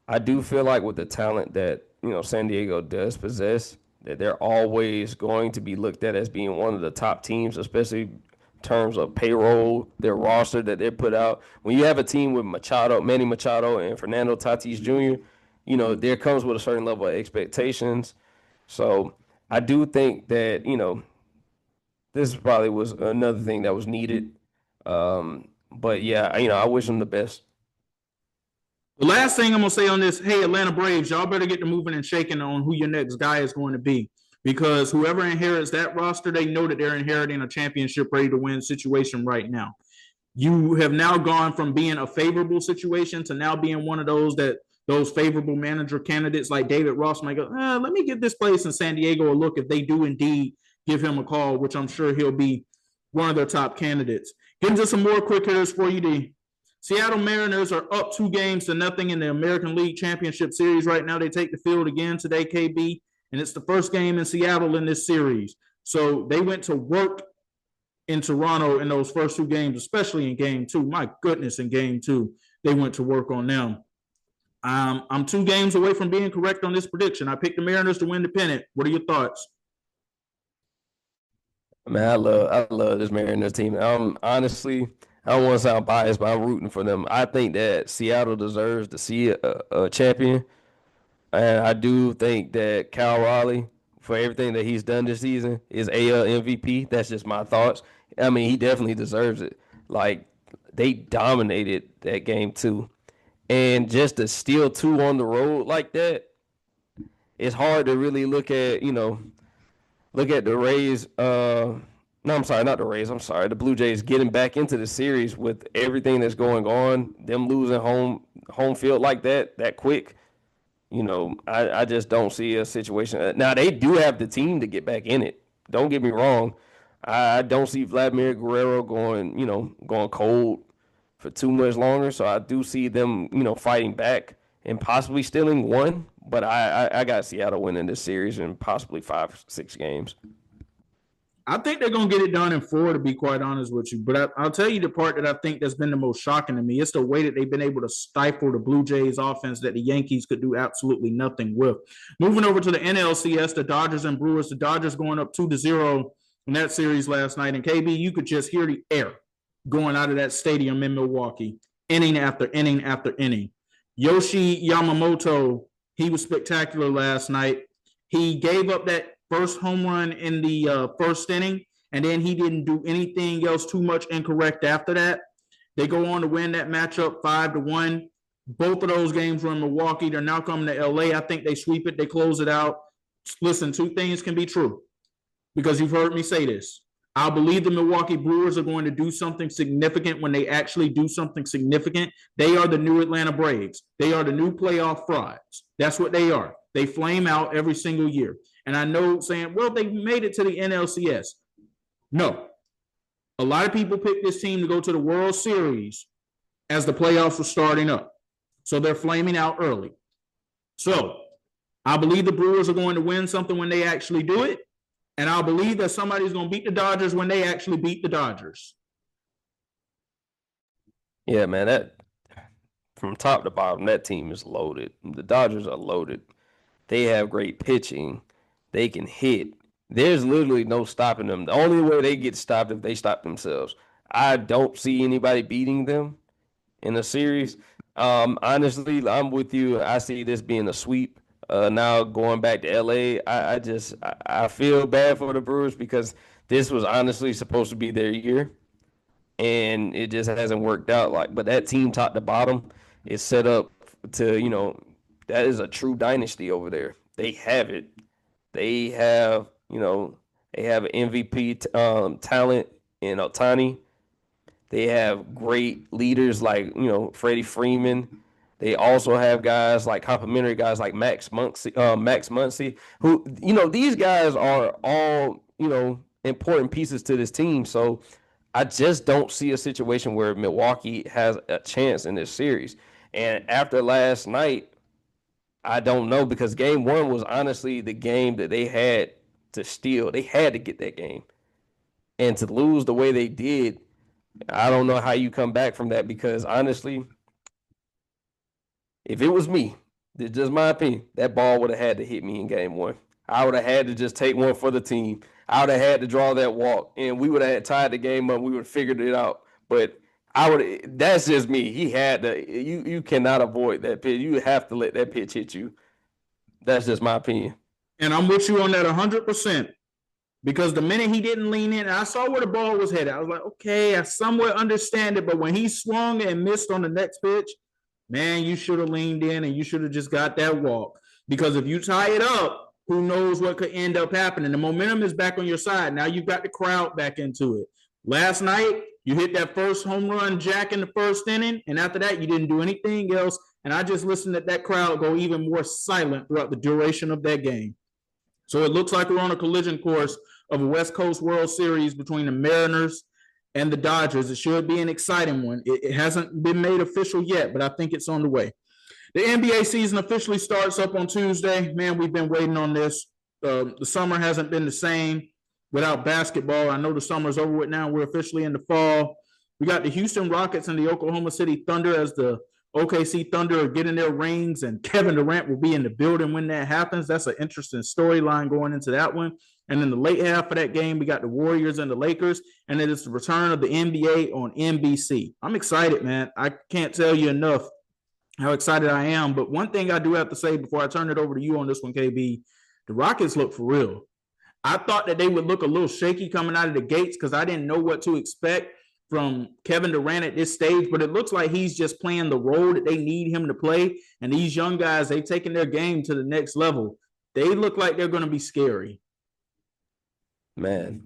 I do feel like with the talent that, San Diego does possess, that they're always going to be looked at as being one of the top teams, especially in terms of payroll, their roster that they put out. When you have a team with Manny Machado, and Fernando Tatis Jr., there comes with a certain level of expectations. So I do think that, this probably was another thing that was needed. But yeah, I wish them the best. The last thing I'm going to say on this, hey, Atlanta Braves, y'all better get to moving and shaking on who your next guy is going to be because whoever inherits that roster, they know that they're inheriting a championship ready to win situation right now. You have now gone from being a favorable situation to now being one of those favorable manager candidates like David Ross might go, let me give this place in San Diego a look if they do indeed give him a call, which I'm sure he'll be one of their top candidates. Getting to some more quick hitters for you, D. Seattle Mariners are up 2-0 in the American League Championship Series right now. They take the field again today, KB, and it's the first game in Seattle in this series. So they went to work in Toronto in those first 2 games, especially in Game 2. My goodness, in Game 2, they went to work on them. I'm 2 games away from being correct on this prediction. I picked the Mariners to win the pennant. What are your thoughts? Man, I love this Mariners team. Honestly, I don't want to sound biased, but I'm rooting for them. I think that Seattle deserves to see a champion, and I do think that Cal Raleigh, for everything that he's done this season, is AL MVP. That's just my thoughts. I mean, he definitely deserves it. Like, they dominated that game too, and just to steal 2 on the road like that, it's hard to really look at the Rays. No, I'm sorry, not the Rays. I'm sorry, the Blue Jays getting back into the series with everything that's going on. Them losing home field like that quick. I just don't see a situation. Now they do have the team to get back in it. Don't get me wrong. I don't see Vladimir Guerrero going cold for too much longer. So I do see them, fighting back and possibly stealing 1. But I got Seattle winning this series in possibly 5-6 games. I think they're going to get it done in 4, to be quite honest with you. But I'll tell you the part that I think that's been the most shocking to me. It's the way that they've been able to stifle the Blue Jays offense that the Yankees could do absolutely nothing with. Moving over to the NLCS, the Dodgers and Brewers. The Dodgers going up 2-0 in that series last night. And KB, you could just hear the air going out of that stadium in Milwaukee, inning after inning after inning. Yoshi Yamamoto, he was spectacular last night. He gave up that first home run in the first inning, and then he didn't do anything else too much incorrect after that. They go on to win that matchup 5-1. Both of those games were in Milwaukee. They're now coming to LA. I think they sweep it. They close it out. Listen, 2 things can be true because you've heard me say this. I believe the Milwaukee Brewers are going to do something significant when they actually do something significant. They are the new Atlanta Braves. They are the new playoff frauds. That's what they are. They flame out every single year. And I know saying, well, they made it to the NLCS. No. A lot of people picked this team to go to the World Series as the playoffs were starting up. So they're flaming out early. So I believe the Brewers are going to win something when they actually do it. And I believe that somebody's going to beat the Dodgers when they actually beat the Dodgers. Yeah, man, that from top to bottom, that team is loaded. The Dodgers are loaded. They have great pitching. They can hit. There's literally no stopping them. The only way they get stopped if they stop themselves. I don't see anybody beating them in a series. Honestly, I'm with you. I see this being a sweep. Now going back to LA, I feel bad for the Brewers because this was honestly supposed to be their year, and it just hasn't worked out. But that team top to bottom is set up to, that is a true dynasty over there. They have it. They have, they have an MVP talent in Ohtani. They have great leaders like, Freddie Freeman. They also have guys like complimentary guys like Max Muncy, who, these guys are all, important pieces to this team. So I just don't see a situation where Milwaukee has a chance in this series. And after last night, I don't know, because game one was honestly the game that they had to steal. They had to get that game. And to lose the way they did, I don't know how you come back from that, because honestly, if it was me, it's just my opinion, that ball would have had to hit me in game one. I would have had to just take one for the team. I would have had to draw that walk, and we would have tied the game up. We would have figured it out. But that's just me. He had to. You cannot avoid that pitch. You have to let that pitch hit you. That's just my opinion. And I'm with you on that 100%. Because the minute he didn't lean in, I saw where the ball was headed. I was like, okay, I somewhat understand it. But when he swung and missed on the next pitch, man, you should have leaned in and you should have just got that walk. Because if you tie it up, who knows what could end up happening. The momentum is back on your side. Now you've got the crowd back into it. Last night, you hit that first home run jack in the first inning, and after that, you didn't do anything else. And I just listened to that crowd go even more silent throughout the duration of that game. So it looks like we're on a collision course of a West Coast World Series between the Mariners and the Dodgers. It should be an exciting one. It hasn't been made official yet, but I think it's on the way. The NBA season officially starts up on Tuesday. Man, we've been waiting on this. The summer hasn't been the same without basketball. I know the summer's over with now. We're officially in the fall. We got the Houston Rockets and the Oklahoma City Thunder as the OKC Thunder are getting their rings, and Kevin Durant will be in the building when that happens. That's an interesting storyline going into that one. And in the late half of that game, we got the Warriors and the Lakers, and it is the return of the NBA on NBC. I'm excited, man. I can't tell you enough how excited I am. But one thing I do have to say before I turn it over to you on this one, KB, the Rockets look for real. I thought that they would look a little shaky coming out of the gates because I didn't know what to expect from Kevin Durant at this stage, but it looks like he's just playing the role that they need him to play. And these young guys, they've taken their game to the next level. They look like they're going to be scary. Man,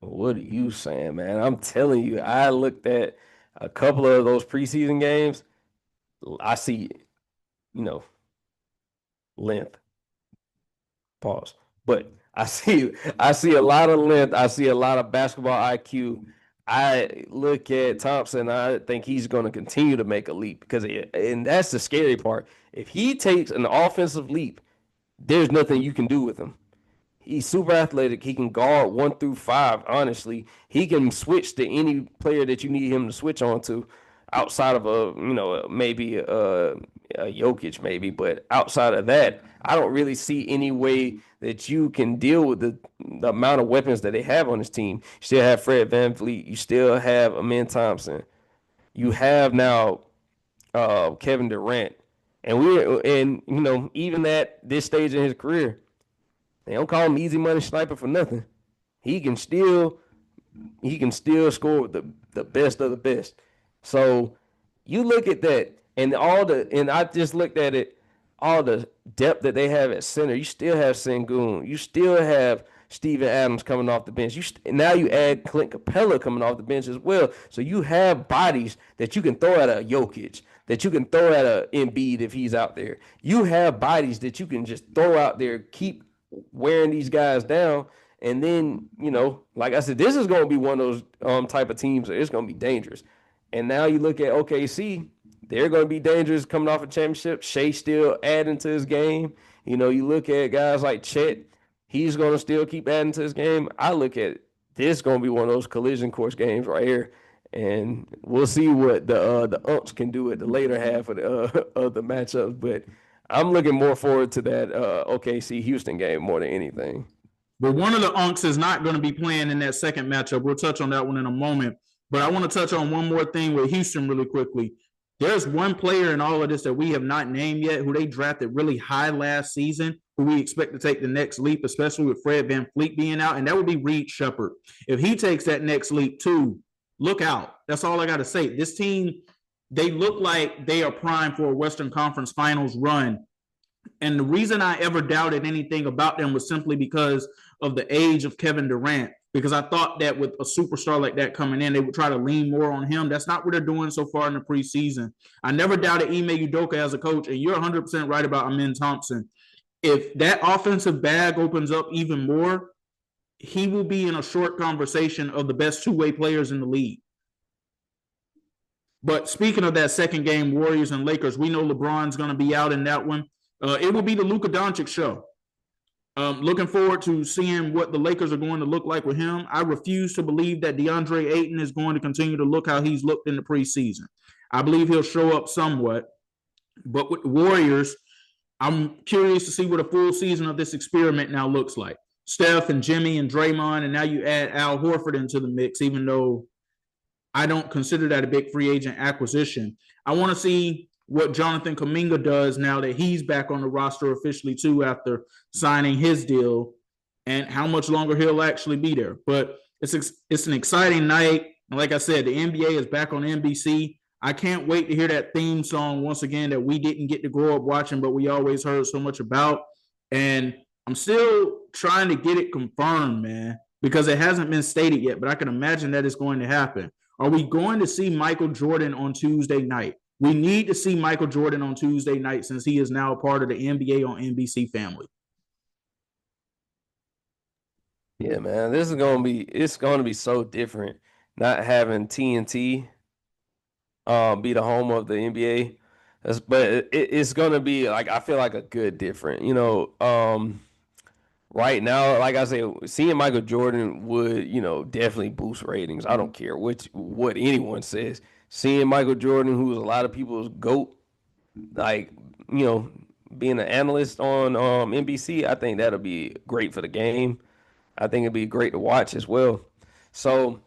what are you saying, man? I'm telling you, I looked at a couple of those preseason games. I see, length. Pause. But I see a lot of length. I see a lot of basketball IQ. I look at Thompson, I think he's going to continue to make a leap and that's the scary part. If he takes an offensive leap, there's nothing you can do with him. He's super athletic. He can guard 1 through 5. Honestly, he can switch to any player that you need him to switch on to, outside of maybe a Jokic, maybe. But outside of that, I don't really see any way that you can deal with the amount of weapons that they have on this team. You still have Fred VanVleet. You still have Amen Thompson. You have now Kevin Durant, and even at this stage in his career, they don't call him easy money sniper for nothing. He can still score with the best of the best. So you look at that, and I just looked at it, all the depth that they have at center. You still have Sengun. You still have Steven Adams coming off the bench. Now you add Clint Capella coming off the bench as well. So you have bodies that you can throw at a Jokic, that you can throw at a Embiid if he's out there. You have bodies that you can just throw out there, keep wearing these guys down. And then, like I said, this is going to be one of those type of teams that it's going to be dangerous. And now you look at OKC, they're going to be dangerous coming off a championship. Shea still adding to his game. You know, you look at guys like Chet, he's going to still keep adding to his game. I look at this going to be one of those collision course games right here. And we'll see what the Unks can do at the later half of the matchups. But I'm looking more forward to that OKC Houston game more than anything. But one of the Unks is not going to be playing in that second matchup. We'll touch on that one in a moment. But I want to touch on one more thing with Houston really quickly. There's one player in all of this that we have not named yet who they drafted really high last season, who we expect to take the next leap, especially with Fred VanVleet being out, and that would be Reed Sheppard. If he takes that next leap too, look out. That's all I got to say. This team, they look like they are primed for a Western Conference Finals run. And the reason I ever doubted anything about them was simply because of the age of Kevin Durant, because I thought that with a superstar like that coming in, they would try to lean more on him. That's not what they're doing so far in the preseason. I never doubted Ime Udoka as a coach, and you're 100% right about Amen Thompson. If that offensive bag opens up even more, he will be in a short conversation of the best two-way players in the league. But speaking of that second game, Warriors and Lakers, we know LeBron's going to be out in that one. It will be the Luka Doncic show. Looking forward to seeing what the Lakers are going to look like with him. I refuse to believe that DeAndre Ayton is going to continue to look how he's looked in the preseason. I believe he'll show up somewhat. But with the Warriors, I'm curious to see what a full season of this experiment now looks like. Steph and Jimmy and Draymond, and now you add Al Horford into the mix, even though I don't consider that a big free agent acquisition. I want to see what Jonathan Kuminga does now that he's back on the roster officially too after signing his deal, and how much longer he'll actually be there. But it's an exciting night. And like I said, the NBA is back on NBC. I can't wait to hear that theme song once again that we didn't get to grow up watching, but we always heard so much about. And I'm still trying to get it confirmed, man, because it hasn't been stated yet, but I can imagine that it's going to happen. Are we going to see Michael Jordan on Tuesday night? We need to see Michael Jordan on Tuesday night since he is now a part of the NBA on NBC family. Yeah, man, it's going to be so different not having TNT be the home of the NBA. But it's going to be like, I feel like a good different, right now, like I said, seeing Michael Jordan would, definitely boost ratings. I don't care what anyone says. Seeing Michael Jordan, who's a lot of people's GOAT, like, being an analyst on NBC, I think that'll be great for the game. I think it'd be great to watch as well. So,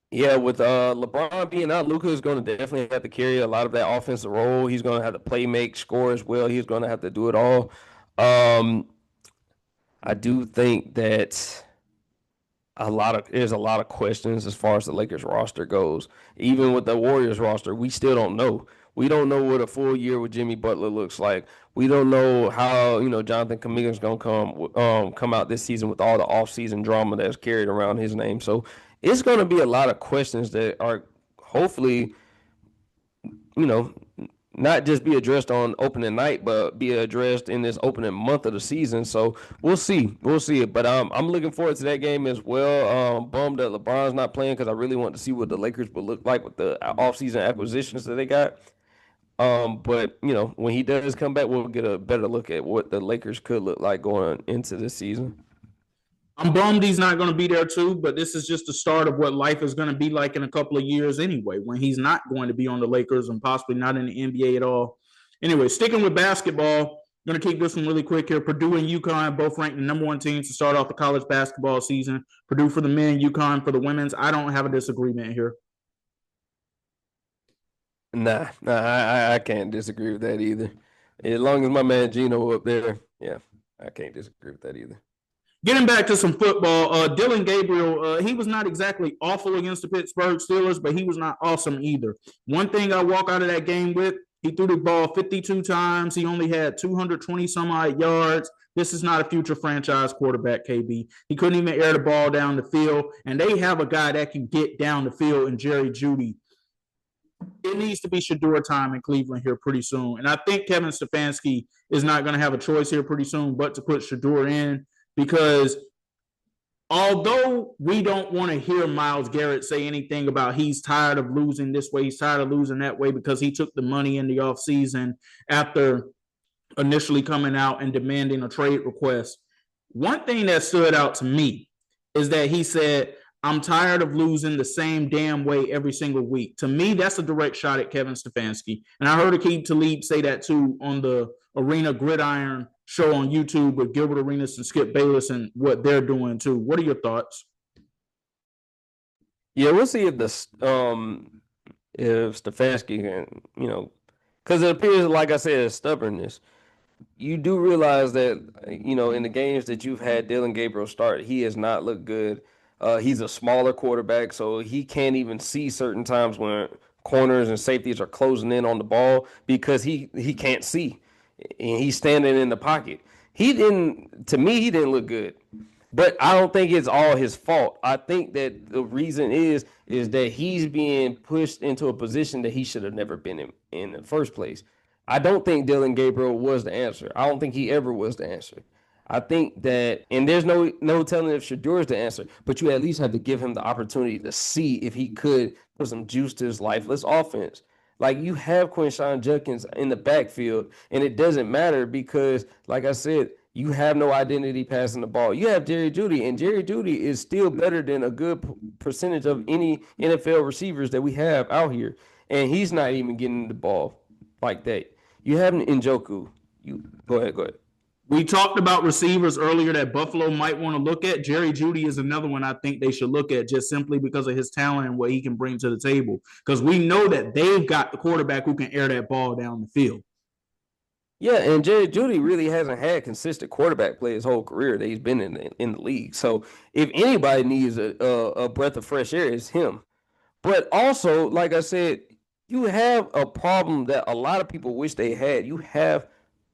yeah, with LeBron being out, Luka is going to definitely have to carry a lot of that offensive role. He's going to have to play, make, score as well. He's going to have to do it all. I do think that there's a lot of questions as far as the Lakers roster goes. Even with the Warriors roster, we still don't know. We don't know what a full year with Jimmy Butler looks like. We don't know how Jonathan Kuminga is going to come out this season with all the offseason drama that's carried around his name. So it's going to be a lot of questions that are hopefully, not just be addressed on opening night, but be addressed in this opening month of the season. So we'll see. But I'm looking forward to that game as well. Bummed that LeBron's not playing because I really want to see what the Lakers would look like with the offseason acquisitions that they got. But when he does come back, we'll get a better look at what the Lakers could look like going into this season. I'm bummed he's not going to be there too, but this is just the start of what life is going to be like in a couple of years anyway, when he's not going to be on the Lakers and possibly not in the NBA at all. Anyway, sticking with basketball, I'm going to keep this one really quick here. Purdue and UConn both ranked the number one teams to start off the college basketball season. Purdue for the men, UConn for the women's. I don't have a disagreement here. Nah, I can't disagree with that either. As long as my man Gino up there, yeah, I can't disagree with that either. Getting back to some football, Dillon Gabriel, he was not exactly awful against the Pittsburgh Steelers, but he was not awesome either. One thing I walk out of that game with, he threw the ball 52 times. He only had 220 some odd yards. This is not a future franchise quarterback, KB. He couldn't even air the ball down the field, and they have a guy that can get down the field in Jerry Jeudy. It needs to be Shedeur time in Cleveland here pretty soon. And I think Kevin Stefanski is not going to have a choice here pretty soon but to put Shedeur in, because although we don't want to hear Myles Garrett say anything about he's tired of losing this way, he's tired of losing that way because he took the money in the offseason after initially coming out and demanding a trade request. One thing that stood out to me is that he said, I'm tired of losing the same damn way every single week. To me, that's a direct shot at Kevin Stefanski. And I heard Aqib Talib say that too on the Arena Gridiron show on YouTube with Gilbert Arenas and Skip Bayless and what they're doing too. What are your thoughts? Yeah, we'll see if if Stefanski can, because it appears, like I said, stubbornness. You do realize that, in the games that you've had Dillon Gabriel start, he has not looked good. He's a smaller quarterback, so he can't even see certain times when corners and safeties are closing in on the ball because he can't see. And he's standing in the pocket. To me, he didn't look good. But I don't think it's all his fault. I think that the reason is that he's being pushed into a position that he should have never been in the first place. I don't think Dillon Gabriel was the answer. I don't think he ever was the answer. I think that, and there's no telling if Shedeur is the answer, but you at least have to give him the opportunity to see if he could put some juice to his lifeless offense. Like, you have Quinshon Judkins in the backfield, and it doesn't matter because, like I said, you have no identity passing the ball. You have Jerry Jeudy, and Jerry Jeudy is still better than a good percentage of any NFL receivers that we have out here, and he's not even getting the ball like that. You have Njoku. Go ahead. We talked about receivers earlier that Buffalo might want to look at. Jerry Jeudy is another one I think they should look at just simply because of his talent and what he can bring to the table. Because we know that they've got the quarterback who can air that ball down the field. Yeah, and Jerry Jeudy really hasn't had consistent quarterback play his whole career that he's been in the league. So if anybody needs a breath of fresh air, it's him. But also, like I said, you have a problem that a lot of people wish they had. You have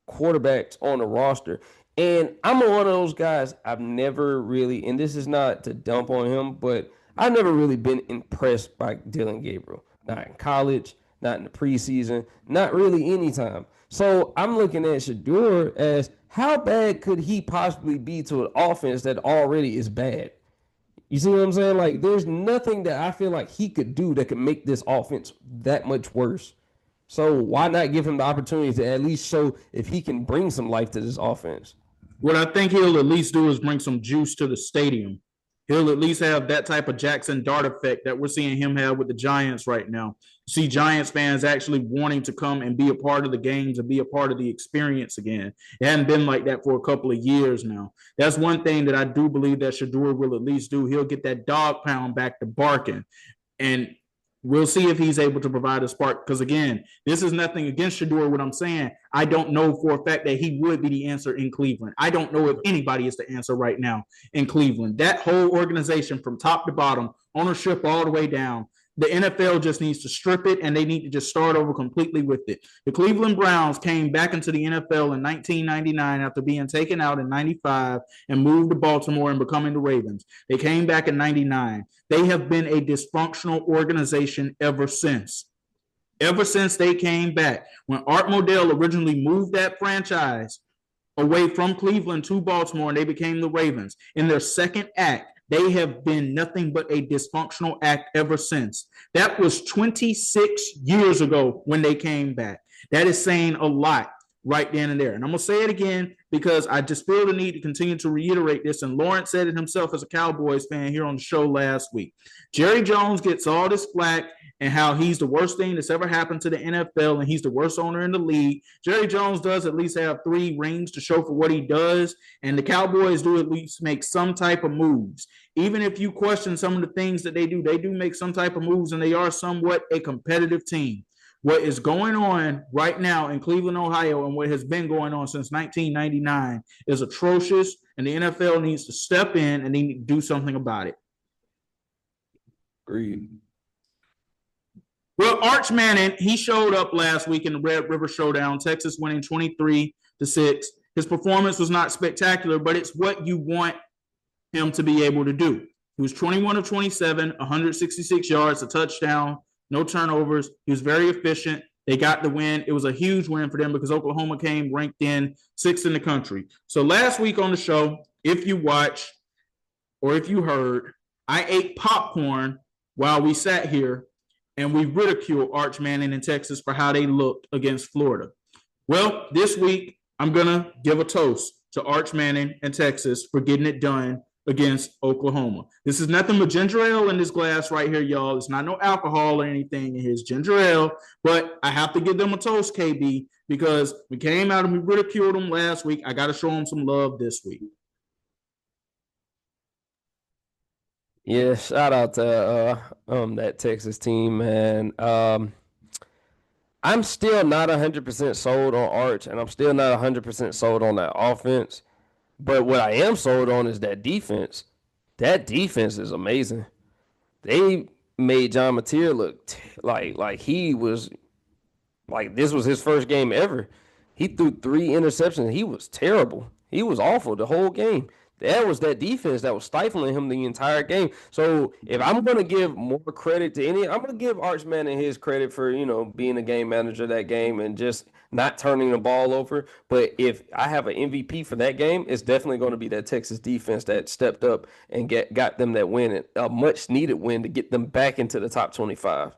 quarterbacks on the roster. And I'm one of those guys, I've never really, and this is not to dump on him, but I've never really been impressed by Dillon Gabriel. Not in college, not in the preseason, not really anytime. So I'm looking at Shedeur as how bad could he possibly be to an offense that already is bad? You see what I'm saying? Like, there's nothing that I feel like he could do that could make this offense that much worse. So why not give him the opportunity to at least show if he can bring some life to this offense? What I think he'll at least do is bring some juice to the stadium. He'll at least have that type of Jackson Dart effect that we're seeing him have with the Giants right now. See Giants fans actually wanting to come and be a part of the games and be a part of the experience again. It hadn't been like that for a couple of years now. That's one thing that I do believe that Shedeur will at least do. He'll get that dog pound back to barking. And we'll see if he's able to provide a spark. Because, again, this is nothing against Shedeur. What I'm saying, I don't know for a fact that he would be the answer in Cleveland. I don't know if anybody is the answer right now in Cleveland. That whole organization from top to bottom, ownership all the way down, the NFL just needs to strip it, and they need to just start over completely with it. The Cleveland Browns came back into the NFL in 1999 after being taken out in 95 and moved to Baltimore and becoming the Ravens. They came back in 99. They have been a dysfunctional organization ever since. Ever since they came back. When Art Modell originally moved that franchise away from Cleveland to Baltimore and they became the Ravens, in their second act, they have been nothing but a dysfunctional act ever since. That was 26 years ago when they came back. That is saying a lot right then and there. And I'm going to say it again because I just feel the need to continue to reiterate this. And Lawrence said it himself as a Cowboys fan here on the show last week. Jerry Jones gets all this flack and how he's the worst thing that's ever happened to the NFL and he's the worst owner in the league. Jerry Jones does at least have 3 rings to show for what he does, and the Cowboys do at least make some type of moves. Even if you question some of the things that they do make some type of moves, and they are somewhat a competitive team. What is going on right now in Cleveland, Ohio, and what has been going on since 1999 is atrocious, and the NFL needs to step in and they need to do something about it. Agreed. Well, Arch Manning, he showed up last week in the Red River Showdown, Texas winning 23-6. His performance was not spectacular, but it's what you want him to be able to do. He was 21 of 27, 166 yards, a touchdown, no turnovers. He was very efficient. They got the win. It was a huge win for them because Oklahoma came ranked in 6th in the country. So last week on the show, if you watch, or if you heard, I ate popcorn while we sat here and we ridiculed Arch Manning in Texas for how they looked against Florida. Well, this week, I'm going to give a toast to Arch Manning and Texas for getting it done against Oklahoma. This is nothing but ginger ale in this glass right here, y'all. It's not no alcohol or anything in his ginger ale, but I have to give them a toast, KB, because we came out and we ridiculed them last week. I got to show them some love this week. Yeah, shout out to that Texas team, man. I'm still not 100% sold on Arch, and I'm still not 100% sold on that offense. But what I am sold on is that defense. That defense is amazing. They made John Mateer look like he was like this was his first game ever. He threw 3 interceptions. He was terrible. He was awful the whole game. That was that defense that was stifling him the entire game. So if I'm going to give more credit to I'm going to give Arch Manning his credit for, being a game manager of that game and just not turning the ball over. But if I have an MVP for that game, it's definitely going to be that Texas defense that stepped up and got them that win, a much needed win to get them back into the top 25.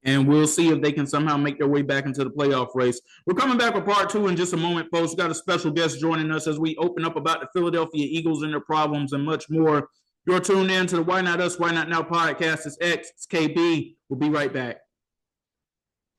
And we'll see if they can somehow make their way back into the playoff race. We're coming back with part 2 in just a moment, folks. We've got a special guest joining us as we open up about the Philadelphia Eagles and their problems and much more. You're tuned in to the Why Not Us, Why Not Now podcast. It's X, it's KB. We'll be right back.